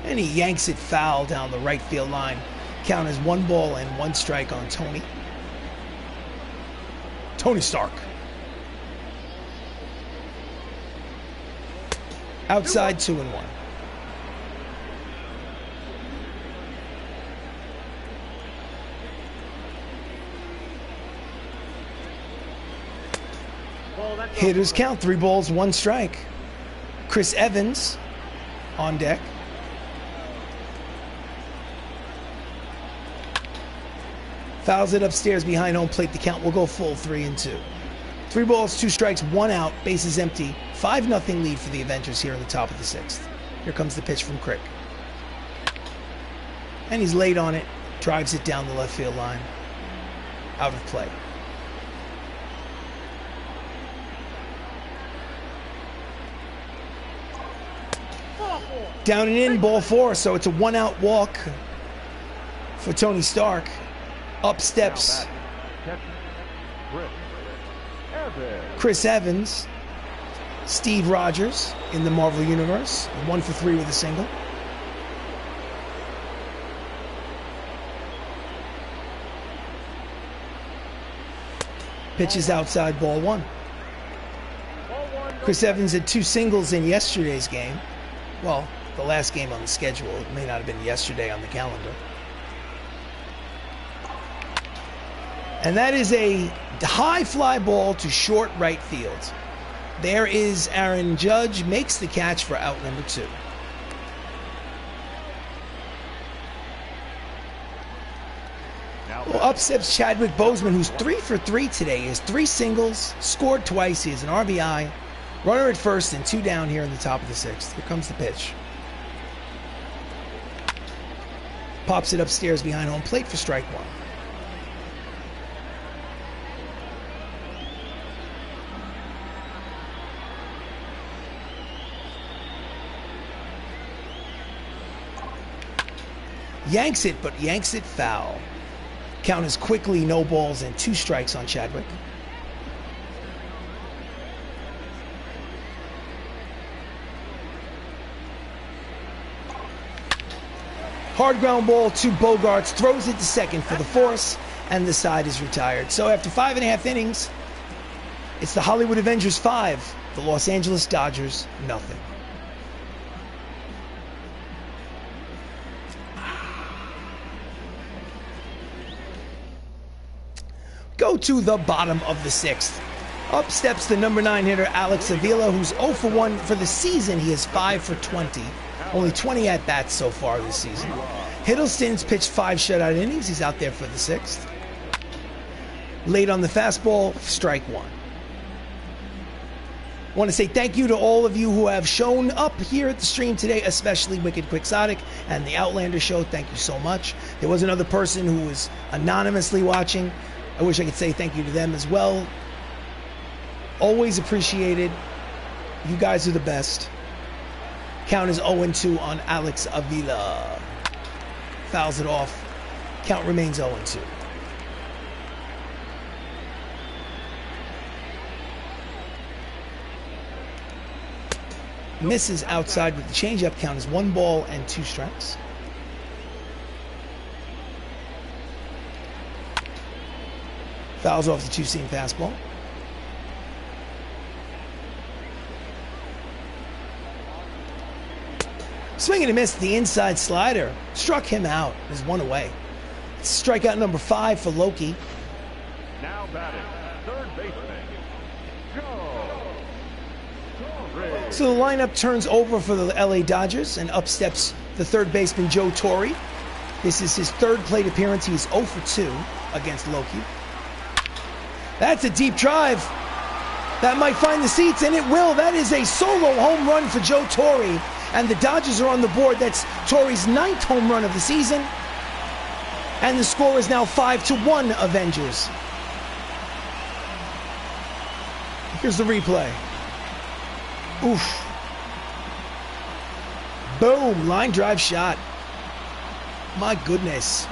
And he yanks it foul down the right field line. Count is 1 ball and 1 strike on Tony. Tony Stark. Outside, 2-1. Hitters count, 3 balls, 1 strike. Chris Evans on deck. Fouls it upstairs behind home plate. The count will go full, 3-2. 3 balls, 2 strikes, 1 out. Bases empty. 5-0 lead for the Avengers here in the top of the 6th. Here comes the pitch from Crick. And he's late on it. Drives it down the left field line. Out of play. Down and in, ball 4. So it's a 1-out walk for Tony Stark. Up steps Chris Evans. Steve Rogers in the Marvel Universe. 1 for 3 with a single. Pitches outside, ball 1. Chris Evans had 2 singles in yesterday's game. Well, the last game on the schedule. It may not have been yesterday on the calendar. And that is a high fly ball to short right field. There is Aaron Judge, makes the catch for out number 2. Well, up steps Chadwick Boseman, who's 3 for 3 today. He has 3 singles, scored twice. He has an RBI. Runner at first and 2 down here in the top of the 6th. Here comes the pitch. Pops it upstairs behind home plate for strike 1. Yanks it, but yanks it foul. Count is quickly no balls and 2 strikes on Chadwick. Hard ground ball to Bogarts, throws it to second for the force, and the side is retired. So after 5.5 innings, it's the Hollywood Avengers 5 The Los Angeles Dodgers, nothing. Go to the bottom of the 6th. Up steps the number 9 hitter, Alex Avila, who's 0 for 1 for the season. He is 5 for 20. Only 20 at-bats so far this season. Hiddleston's pitched 5 shutout innings. He's out there for the 6th. Late on the fastball, strike 1. I want to say thank you to all of you who have shown up here at the stream today, especially Wicked Quixotic and the Outlander Show. Thank you so much. There was another person who was anonymously watching. I wish I could say thank you to them as well. Always appreciated. You guys are the best. Count is 0-2 on Alex Avila. Fouls it off. Count remains 0-2. Misses outside with the changeup. Count is 1 ball and 2 strikes. Fouls off the 2-seam fastball. Swing and a miss. The inside slider struck him out. There's 1 away. Strikeout number 5 for Loki. Now batting, third baseman, Joe. So the lineup turns over for the LA Dodgers, and up steps the third baseman Joe Torre. This is his 3rd plate appearance. He's 0 for 2 against Loki. That's a deep drive. That might find the seats, and it will. That is a solo home run for Joe Torre, and the Dodgers are on the board. That's Torre's 9th home run of the season, and the score is now 5-1 Avengers. Here's the replay. Oof. Boom, line drive shot. My goodness.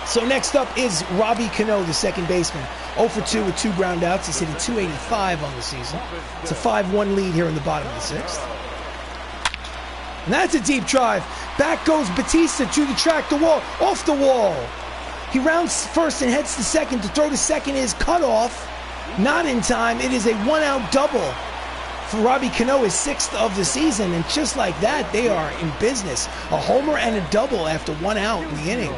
So next up is Robbie Cano, the second baseman. 0 for 2 with 2 ground outs. He's hitting .285 on the season. It's a 5-1 lead here in the bottom of the 6th. And that's a deep drive. Back goes Batista to the track, the wall, off the wall. He rounds first and heads to second. To throw to second is cut off. Not in time. It is a 1-out double for Robbie Cano, his 6th of the season. And just like that, they are in business. A homer and a double after 1 out in the inning.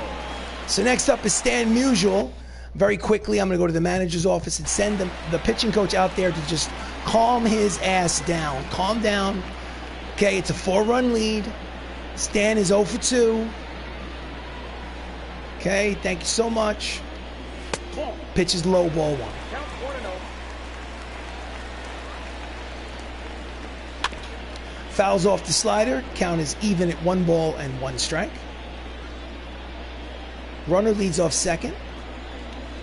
So next up is Stan Musial. Very quickly, I'm going to go to the manager's office and send the pitching coach out there to just calm his ass down. Calm down. Okay, it's a 4-run lead. Stan is 0 for 2. Okay, thank you so much. Pitch is low, ball 1. Count 1-0. Fouls off the slider. Count is even at 1 ball and 1 strike. Runner leads off second.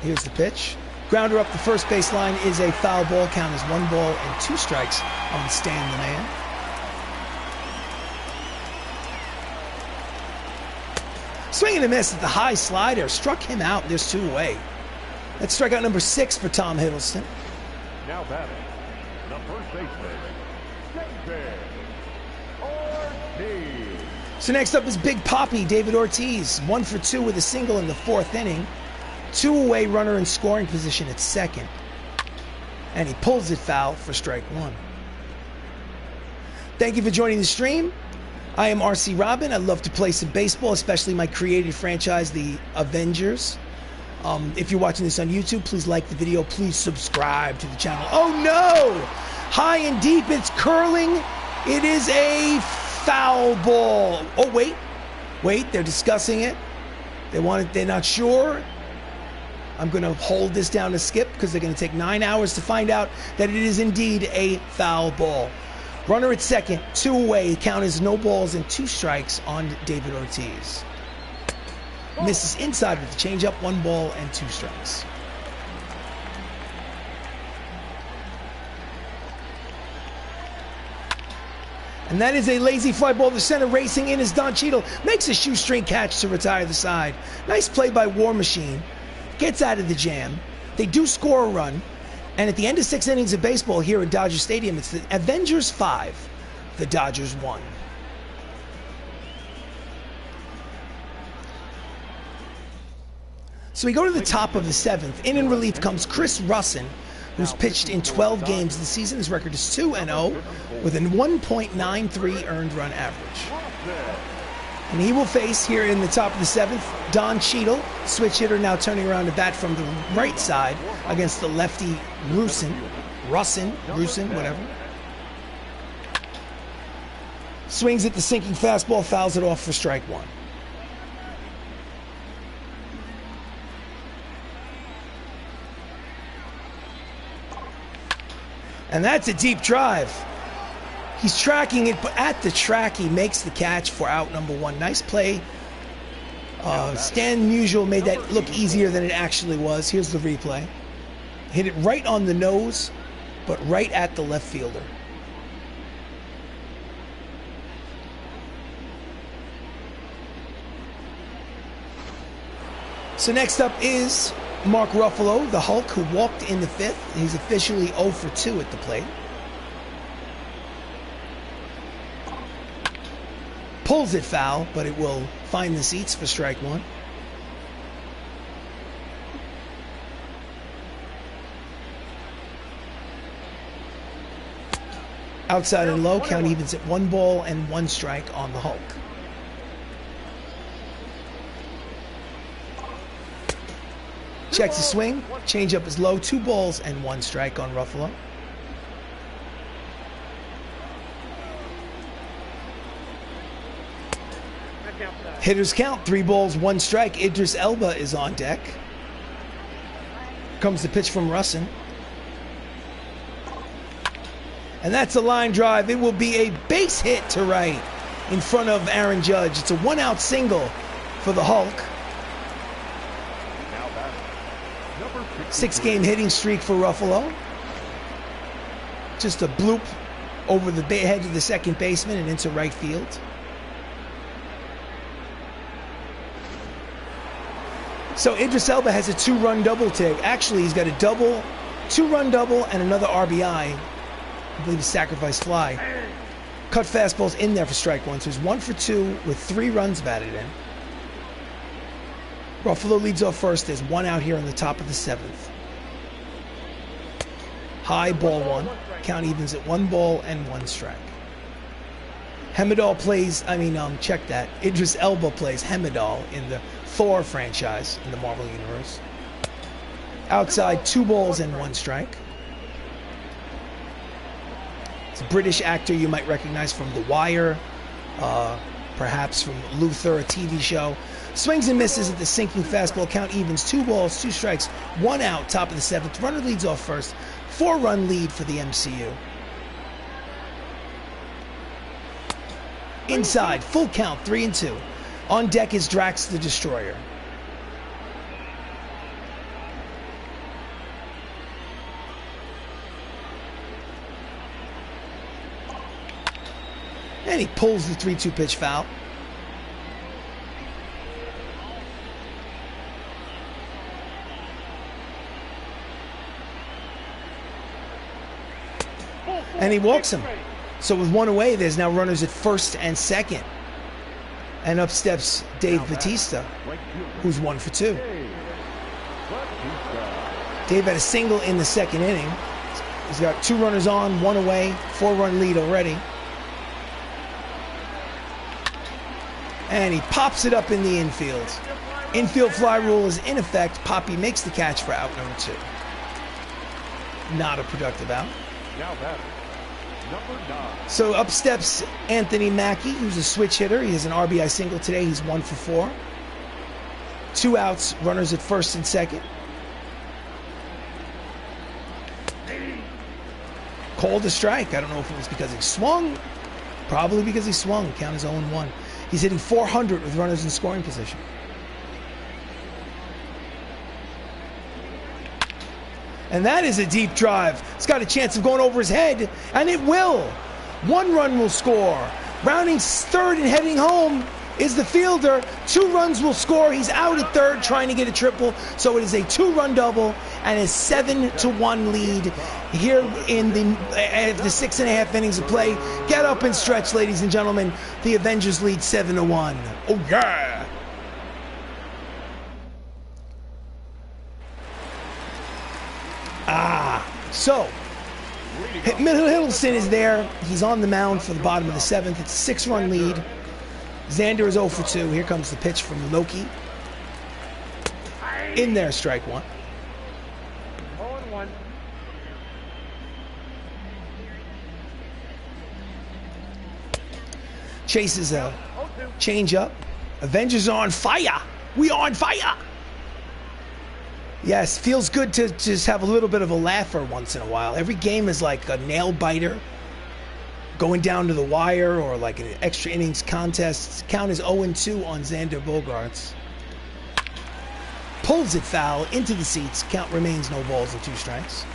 Here's the pitch. Grounder up the first base line is a foul ball. Count is 1 ball and 2 strikes on Stan the Man. Swing and a miss at the high slider. Struck him out. There's 2 away. That's strikeout number 6 for Tom Hiddleston. Now batting, the first baseman, David Ortiz. So next up is Big Poppy, David Ortiz. 1 for 2 with a single in the 4th inning. 2 away, runner in scoring position at second. And he pulls it foul for strike 1. Thank you for joining the stream. I am RC Robbin. I love to play some baseball, especially my created franchise, the Avengers. If you're watching this on YouTube, please like the video. Please subscribe to the channel. Oh no! High and deep, it's curling. It is a foul ball. Oh, wait, they're discussing it. They're not sure. I'm going to hold this down to skip because they're going to take 9 hours to find out that it is indeed a foul ball. Runner at second, 2 away. Count is no balls and 2 strikes on David Ortiz. Misses inside with the changeup, 1 ball and 2 strikes. And that is a lazy fly ball to center. Racing in is Don Cheadle. Makes a shoestring catch to retire the side. Nice play by War Machine. Gets out of the jam. They do score a run. And at the end of 6 innings of baseball here at Dodger Stadium, it's the Avengers 5, the Dodgers 1. So we go to the top of the 7th. In relief comes Chris Russin, who's pitched in 12 games this season. His record is 2-0 with a 1.93 earned run average. And he will face, here in the top of the 7th, Don Cheadle, switch hitter, now turning around to bat from the right side against the lefty Russin, whatever. Swings at the sinking fastball, fouls it off for strike 1. And that's a deep drive. He's tracking it, but at the track, he makes the catch for out number 1. Nice play. Stan Musial made that look easier than it actually was. Here's the replay. Hit it right on the nose, but right at the left fielder. So next up is Mark Ruffalo, the Hulk, who walked in the 5th. He's officially 0 for 2 at the plate. Pulls it foul, but it will find the seats for strike 1. Outside and low, count evens at 1 ball and 1 strike on the Hulk. Checks the swing, change up is low, 2 balls and 1 strike on Ruffalo. Hitters count, 3 balls, 1 strike. Idris Elba is on deck. Comes the pitch from Russin. And that's a line drive. It will be a base hit to right in front of Aaron Judge. It's a 1-out single for the Hulk. 6-game hitting streak for Ruffalo. Just a bloop over the head of the second baseman and into right field. So Idris Elba has a 2-run double today. Actually, he's got a double, 2-run double, and another RBI. I believe a sacrifice fly. Cut fastballs in there for strike 1. So he's 1 for 2 with 3 runs batted in. Ruffalo leads off first. There's 1 out here on the top of the 7th. High, ball 1. Count evens at 1 ball and 1 strike. Hemidall plays, check that. Idris Elba plays Hemidall in the Thor franchise in the Marvel Universe. Outside, 2 balls and 1 strike. It's a British actor you might recognize from The Wire, perhaps from Luther, a TV show. Swings and misses at the sinking fastball. Count evens, 2 balls, 2 strikes, 1 out, top of the 7th. Runner leads off first. 4-run lead for the MCU. Inside, full count, 3-2. On deck is Drax the Destroyer. And he pulls the 3-2 pitch foul. And he walks him. So with 1 away, there's now runners at first and second. And up steps Dave Bautista, who's 1 for 2. Dave had a single in the second inning. He's got 2 runners on, 1 away, 4-run lead already. And he pops it up in the infield. Infield fly rule is in effect. Poppy makes the catch for out number 2. Not a productive out. Now batter, number 9. So up steps Anthony Mackie, who's a switch hitter. He has an RBI single today. He's 1 for 4. 2 outs, runners at first and second. Called a strike. I don't know if it was because he swung. Probably because he swung. Count is 0-1. He's hitting 400 with runners in scoring position. And that is a deep drive. It's got a chance of going over his head, and it will. 1 run will score. Rounding third and heading home is the fielder. 2 runs will score. He's out at third trying to get a triple. So it is a 2-run double and a 7-1 lead here in the 6.5 innings of play. Get up and stretch, ladies and gentlemen. The Avengers lead 7-1. Oh, yeah. So, Hiddleston is there. He's on the mound for the bottom of the 7th. It's a 6-run lead. Xander is 0 for 2. Here comes the pitch from Loki. In there, strike one. 0-1. Chases a change-up. Avengers are on fire. We are on fire. Yes, feels good to just have a little bit of a laugher once in a while. Every game is like a nail-biter. Going down to the wire or like an extra innings contest. Count is 0-2 on Xander Bogaerts. Pulls it foul into the seats. Count remains no balls and 2 strikes.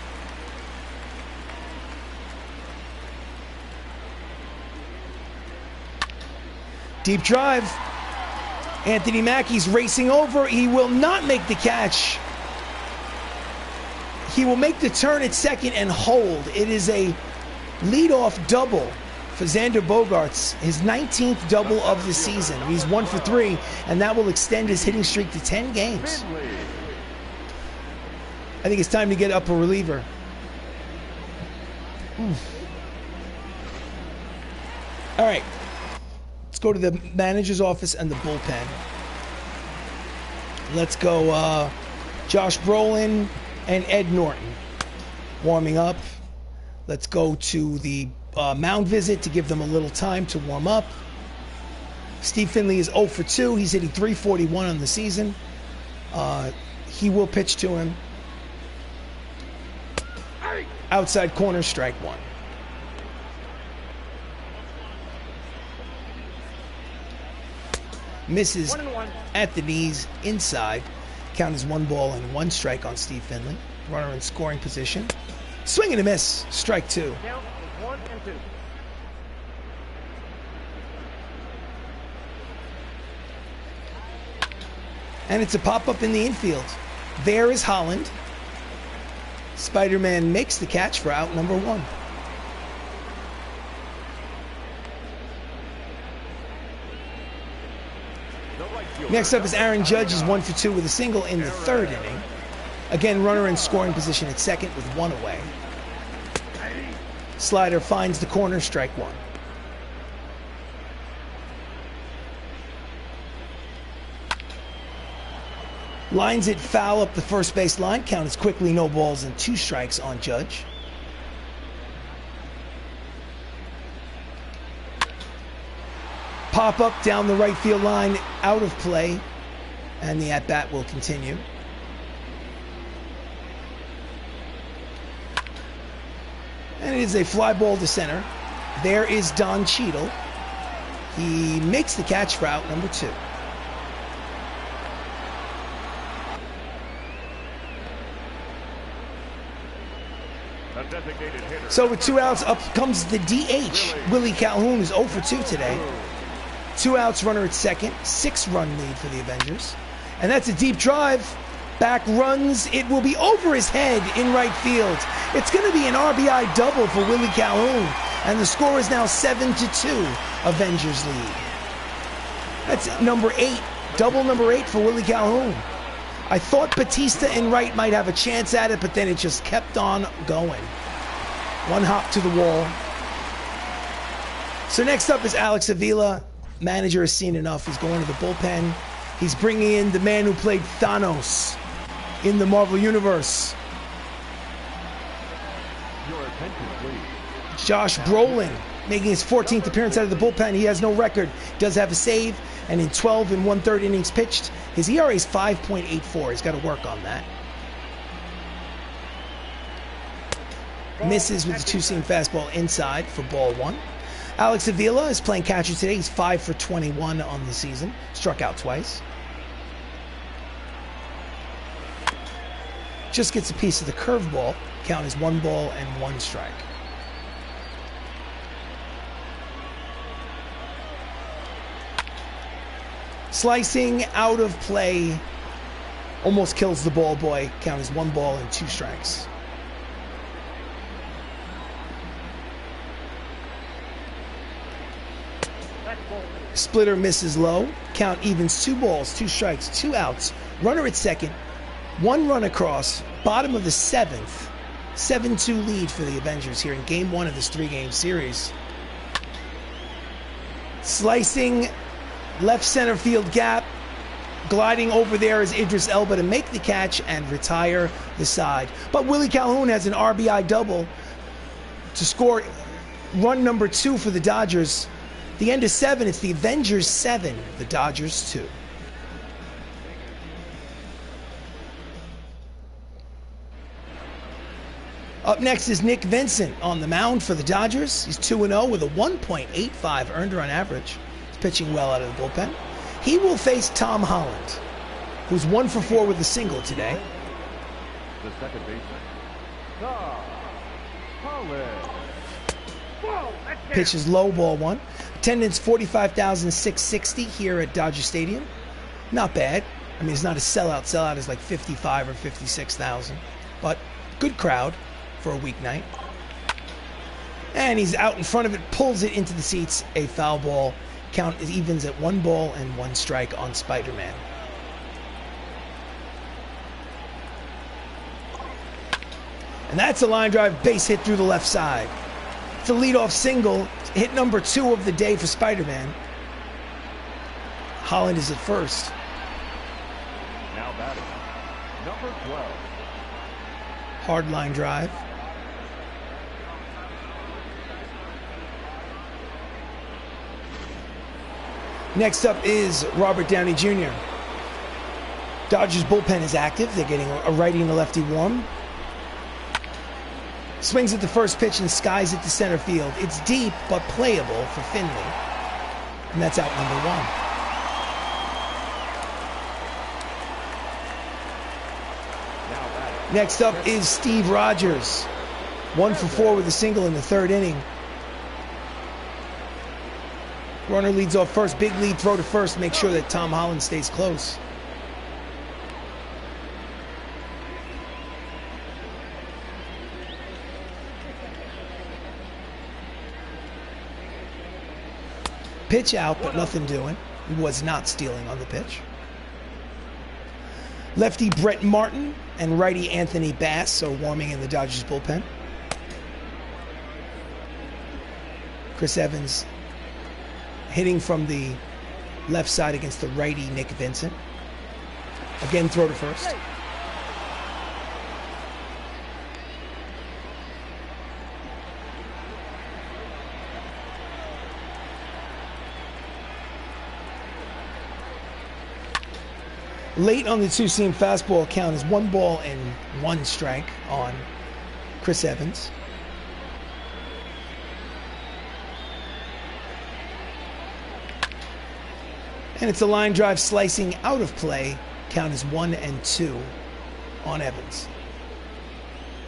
Deep drive. Anthony Mackie's racing over. He will not make the catch. He will make the turn at second and hold. It is a leadoff double for Xander Bogaerts, his 19th double of the season. He's 1 for 3, and that will extend his hitting streak to 10 games. I think it's time to get up a reliever. All right. Let's go to the manager's office and the bullpen. Let's go Josh Brolin and Ed Norton warming up. Let's go to the mound visit to give them a little time to warm up. Steve Finley is 0 for 2. He's hitting .341 on the season. He will pitch to him. Outside corner, strike one. Misses at the knees, inside. Count is 1 ball and 1 strike on Steve Finley. Runner in scoring position. Swing and a miss, strike 2. Count is 1 and 2. And it's a pop-up in the infield. There is Holland. Spider-Man makes the catch for out number 1. Next up is Aaron Judge. He's 1 for 2 with a single in the 3rd inning. Again, runner in scoring position at second with 1 away. Slider finds the corner, strike 1. Lines it foul up the first base line. Count is quickly no balls and 2 strikes on Judge. Pop up down the right field line, out of play, and the at-bat will continue. And it is a fly ball to center. There is Don Cheadle. He makes the catch for out number 2. So with 2 outs, up comes the DH. Willie Calhoun is 0 for 2 today. 2 outs, runner at second. 6-run lead for the Avengers. And that's a deep drive. Back runs. It will be over his head in right field. It's going to be an RBI double for Willie Calhoun. And the score is now 7-2. Avengers lead. That's number 8. Double number 8 for Willie Calhoun. I thought Batista in right might have a chance at it, but then it just kept on going. 1 hop to the wall. So next up is Alex Avila. Manager has seen enough. He's going to the bullpen. He's bringing in the man who played Thanos in the Marvel Universe. Your attention, please. Josh Brolin making his 14th appearance out of the bullpen. He has no record. Does have a save. And in 12 and 1/3 innings pitched, his ERA is 5.84. He's got to work on that. Misses with the 2-seam fastball inside for ball 1. Alex Avila is playing catcher today. He's 5 for 21 on the season. Struck out twice. Just gets a piece of the curveball. Count is 1 ball and 1 strike. Slicing out of play. Almost kills the ball boy. Count is 1 ball and 2 strikes. Splitter misses low. Count evens 2 balls, 2 strikes, 2 outs. Runner at second. 1 run across. Bottom of the 7th. 7-2 lead for the Avengers here in Game 1 of this 3-game series. Slicing left center field gap. Gliding over there is Idris Elba to make the catch and retire the side. But Willie Calhoun has an RBI double to score run number 2 for the Dodgers. The end of 7, it's the Avengers 7, the Dodgers 2. Up next is Nick Vincent on the mound for the Dodgers. He's 2-0 with a 1.85 earned run average. He's pitching well out of the bullpen. He will face Tom Holland, who's 1 for 4 with a single today. The second baseman, Tom Holland. Pitch is low, ball 1. Attendance 45,660 here at Dodger Stadium. Not bad. I mean, it's not a sellout. Sellout is like 55 or 56,000. But good crowd for a weeknight. And he's out in front of it, pulls it into the seats. A foul ball. Count is evens at 1 ball and 1 strike on Spider-Man. And that's a line drive base hit through the left side. It's a leadoff single, hit number 2 of the day for Spider-Man. Holland is at first. Now batting, number 12. Hard line drive. Next up is Robert Downey Jr. Dodgers bullpen is active. They're getting a righty and a lefty warm. Swings at the first pitch and skies it to center field. It's deep, but playable for Finley. And that's out number 1. Next up is Steve Rogers. 1 for 4 with a single in the 3rd inning. Runner leads off first. Big lead throw to first. Make sure that Tom Holland stays close. Pitch out, but nothing doing. He was not stealing on the pitch. Lefty Brett Martin and righty Anthony Bass are warming in the Dodgers bullpen. Chris Evans hitting from the left side against the righty Nick Vincent. Again, throw to first. Late on the 2-seam fastball, count is 1 ball and 1 strike on Chris Evans. And it's a line drive slicing out of play. Count is 1-2 on Evans.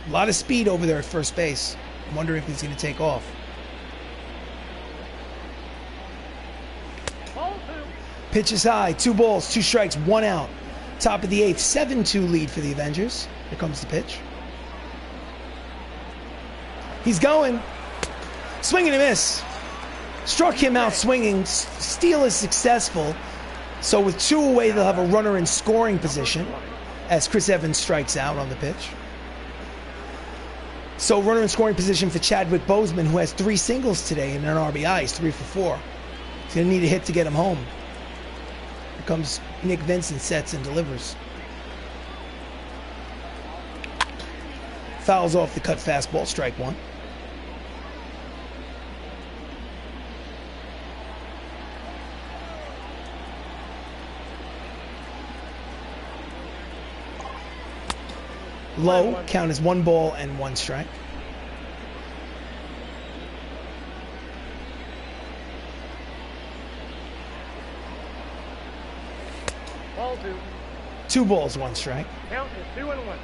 A lot of speed over there at first base. I'm wondering if he's going to take off. Pitch is high. 2 balls, 2 strikes, 1 out. Top of the 8th, 7-2 lead for the Avengers. Here comes the pitch. He's going. Swing and a miss. Struck him out swinging. Steal is successful. So with 2 away, they'll have a runner in scoring position as Chris Evans strikes out on the pitch. So runner in scoring position for Chadwick Boseman, who has 3 singles today and an RBI. He's 3 for 4. He's going to need a hit to get him home. Here comes Nick Vincent, sets and delivers. Fouls off the cut fastball, strike 1. Low, count is 1 ball and 1 strike. Ball 2. 2 balls, 1 strike. Count is 2-1.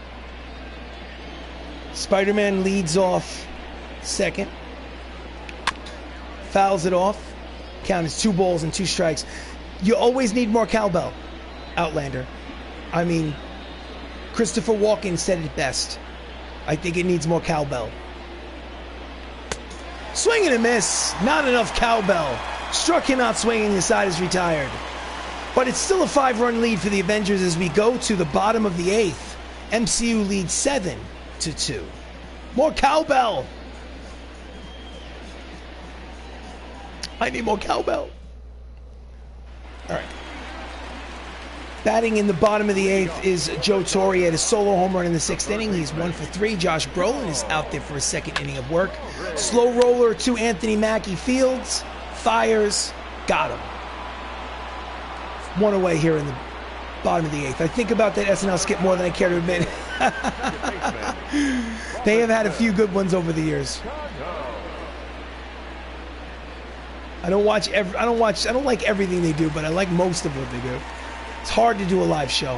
Spider-Man leads off second. Fouls it off. Count is 2 balls and 2 strikes. You always need more cowbell, Outlander. I mean, Christopher Walken said it best. I think it needs more cowbell. Swing and a miss. Not enough cowbell. Struck him out swinging. The side is retired. But it's still a 5-run lead for the Avengers as we go to the bottom of the 8th. MCU leads 7-2. More cowbell. I need more cowbell. All right. Batting in the bottom of the 8th is Joe Torre. He had a solo home run in the 6th inning. He's 1 for 3. Josh Brolin is out there for a 2nd inning of work. Slow roller to Anthony Mackie Fields. Fires. Got him. 1 away here in the bottom of the 8th. I think about that SNL skit more than I care to admit. They have had a few good ones over the years. I don't like everything they do, but I like most of what they do. It's hard to do a live show.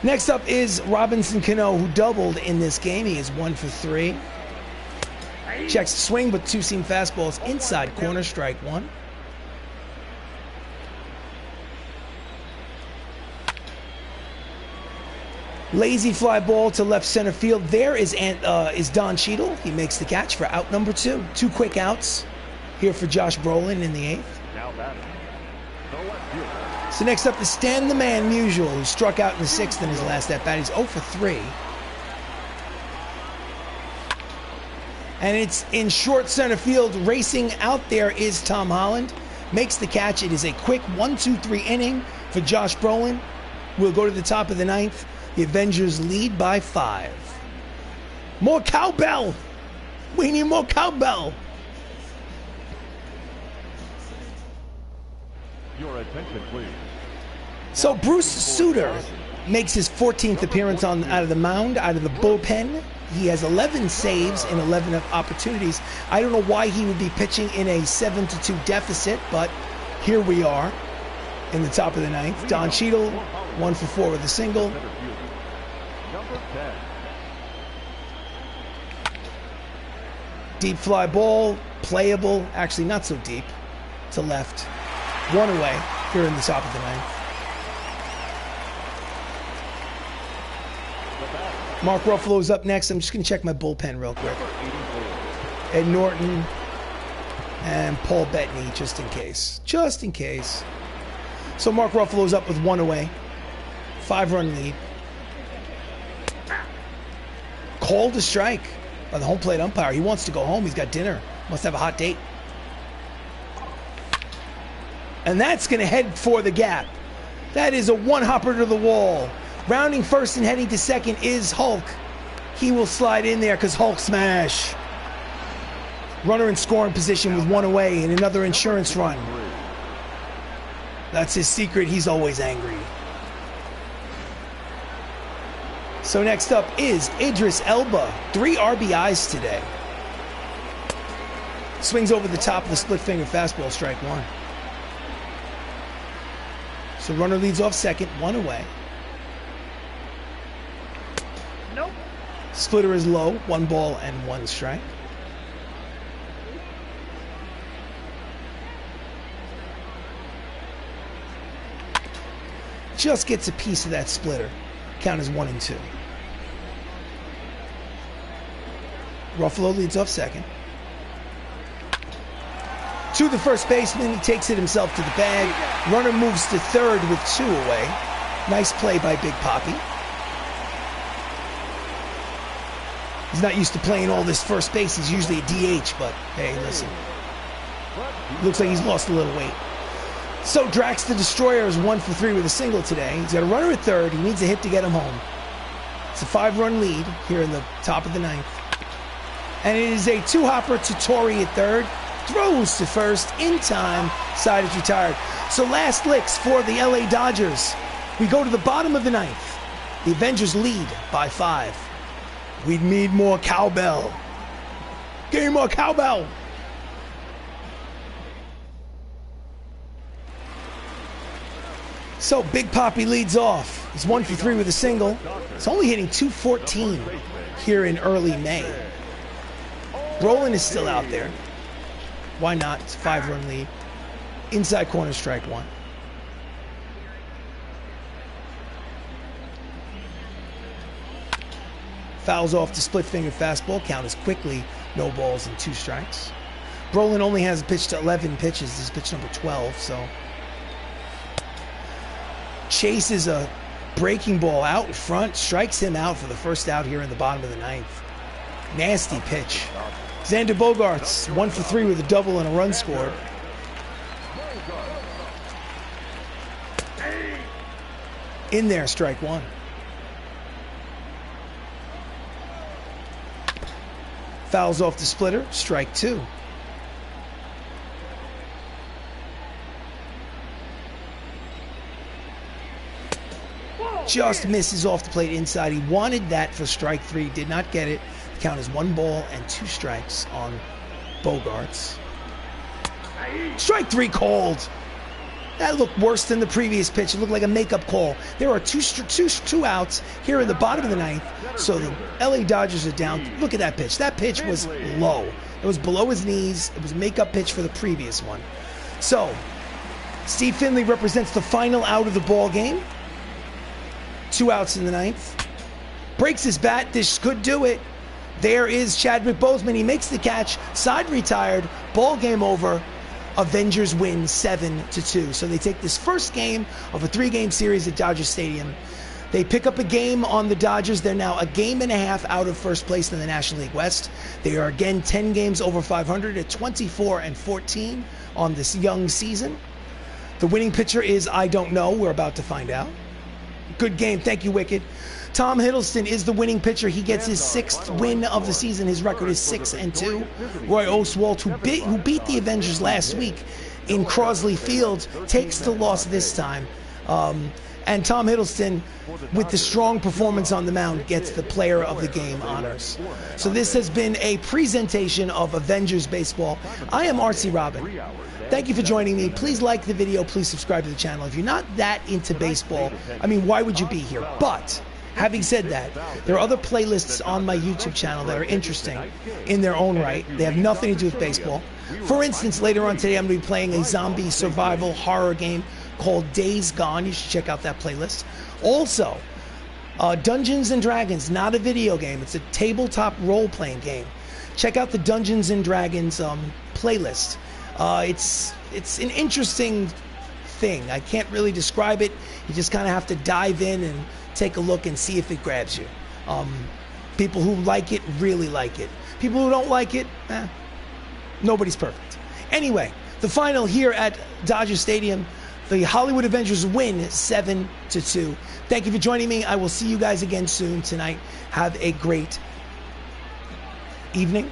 Next up is Robinson Cano, who doubled in this game. He is 1 for 3. Checks the swing, but 2-seam fastballs inside corner, strike 1. Lazy fly ball to left center field. There is Don Cheadle. He makes the catch for out number 2. 2 quick outs here for Josh Brolin in the 8th. So next up is Stan the Man Musial, who struck out in the 6th in his last at-bat. He's 0 for 3. And it's in short center field. Racing out there is Tom Holland. Makes the catch. It is a quick 1-2-3 inning for Josh Brolin. We'll go to the top of the 9th. The Avengers lead by 5. More cowbell. We need more cowbell. Your attention, please. So Bruce Sutter makes his 14th appearance out of the mound, out of the bullpen. He has 11 saves in 11 opportunities. I don't know why he would be pitching in a 7-2 deficit, but here we are in the top of the 9th. Don Cheadle, 1 for 4 with a single. Number 10. Deep fly ball, playable, actually not so deep, to left. 1 away here in the top of the 9th. Mark Ruffalo's up next. I'm just going to check my bullpen real quick. Ed Norton and Paul Bettany, just in case. Just in case. So Mark Ruffalo's up with 1 away. 5-run lead. Called a strike by the home plate umpire. He wants to go home. He's got dinner. Must have a hot date. And that's going to head for the gap. That is a 1-hopper to the wall. Rounding first and heading to second is Hulk. He will slide in there because Hulk smash. Runner in scoring position with 1 away and another insurance run. That's his secret. He's always angry. So next up is Idris Elba. 3 RBIs today. Swings over the top of the split finger fastball, strike 1. So runner leads off second, 1 away. Nope. Splitter is low, 1 ball and 1 strike. Just gets a piece of that splitter. Count is 1 and 2. Ruffalo leads off second. To the first baseman, he takes it himself to the bag. Runner moves to third with 2 away. Nice play by Big Papi. He's not used to playing all this first base. He's usually a DH, but hey, listen. Looks like he's lost a little weight. So Drax the Destroyer is 1 for 3 with a single today. He's got a runner at third. He needs a hit to get him home. It's a 5-run lead here in the top of the 9th. And it is a 2-hopper to Torre at third. Throws to first in time. Side is retired. So last licks for the LA Dodgers. We go to the bottom of the 9th. The Avengers lead by 5. We need more cowbell. Give me more cowbell. So Big Papi leads off. He's 1 for 3 with a single. He's only hitting .214 here in early May. Brolin is still out there. Why not? It's a 5-run lead. Inside corner, strike 1. Fouls off the split finger fastball. Count is quickly no balls and 2 strikes. Brolin only has pitched 11 pitches. This is pitch number 12, so. Chases a breaking ball out in front, strikes him out for the first out here in the bottom of the 9th. Nasty pitch. Xander Bogaerts, 1 for 3 with a double and a run scored. In there, strike one. Fouls off the splitter, strike two. Just misses off the plate inside. He wanted that for strike three, did not get it. The count is 1 ball and 2 strikes on Bogaerts. Strike three called. That looked worse than the previous pitch. It looked like a makeup call. There are two outs here in the bottom of the ninth, so the LA Dodgers are down. Look at that pitch. That pitch was low. It was below his knees. It was a makeup pitch for the previous one. So, Steve Finley represents the final out of the ball game. 2 outs in the ninth. Breaks his bat. This could do it. There is Chadwick Boseman. He makes the catch. Side retired. Ball game over. Avengers win 7-2. So they take this first game of a 3-game series at Dodger Stadium. They pick up a game on the Dodgers. They're now a game and a half out of first place in the National League West. They are again 10 games over 500 at 24-14 on this young season. The winning pitcher is I don't know. We're about to find out. Good game. Thank you, Wicked. Tom Hiddleston is the winning pitcher. He gets his 6th win of the season. His record is 6-2. Roy Oswalt, who beat the Avengers last week in Crosley Field, takes the loss this time. And Tom Hiddleston, with the strong performance on the mound, gets the Player of the Game honors. So this has been a presentation of Avengers Baseball. I am RC Robbin. Thank you for joining me. Please like the video. Please subscribe to the channel. If you're not that into baseball, I mean, why would you be here? But having said that, there are other playlists on my YouTube channel that are interesting in their own right. They have nothing to do with baseball. For instance, later on today, I'm going to be playing a zombie survival horror game called Days Gone. You should check out that playlist. Also, Dungeons & Dragons, not a video game. It's a tabletop role-playing game. Check out the Dungeons & Dragons playlist. It's an interesting thing. I can't really describe it. You just kind of have to dive in and take a look and see if it grabs you. People who like it really like it. People who don't like it, nobody's perfect. Anyway, the final here at Dodger Stadium, the Hollywood Avengers win 7-2. Thank you for joining me. I will see you guys again soon tonight. Have a great evening.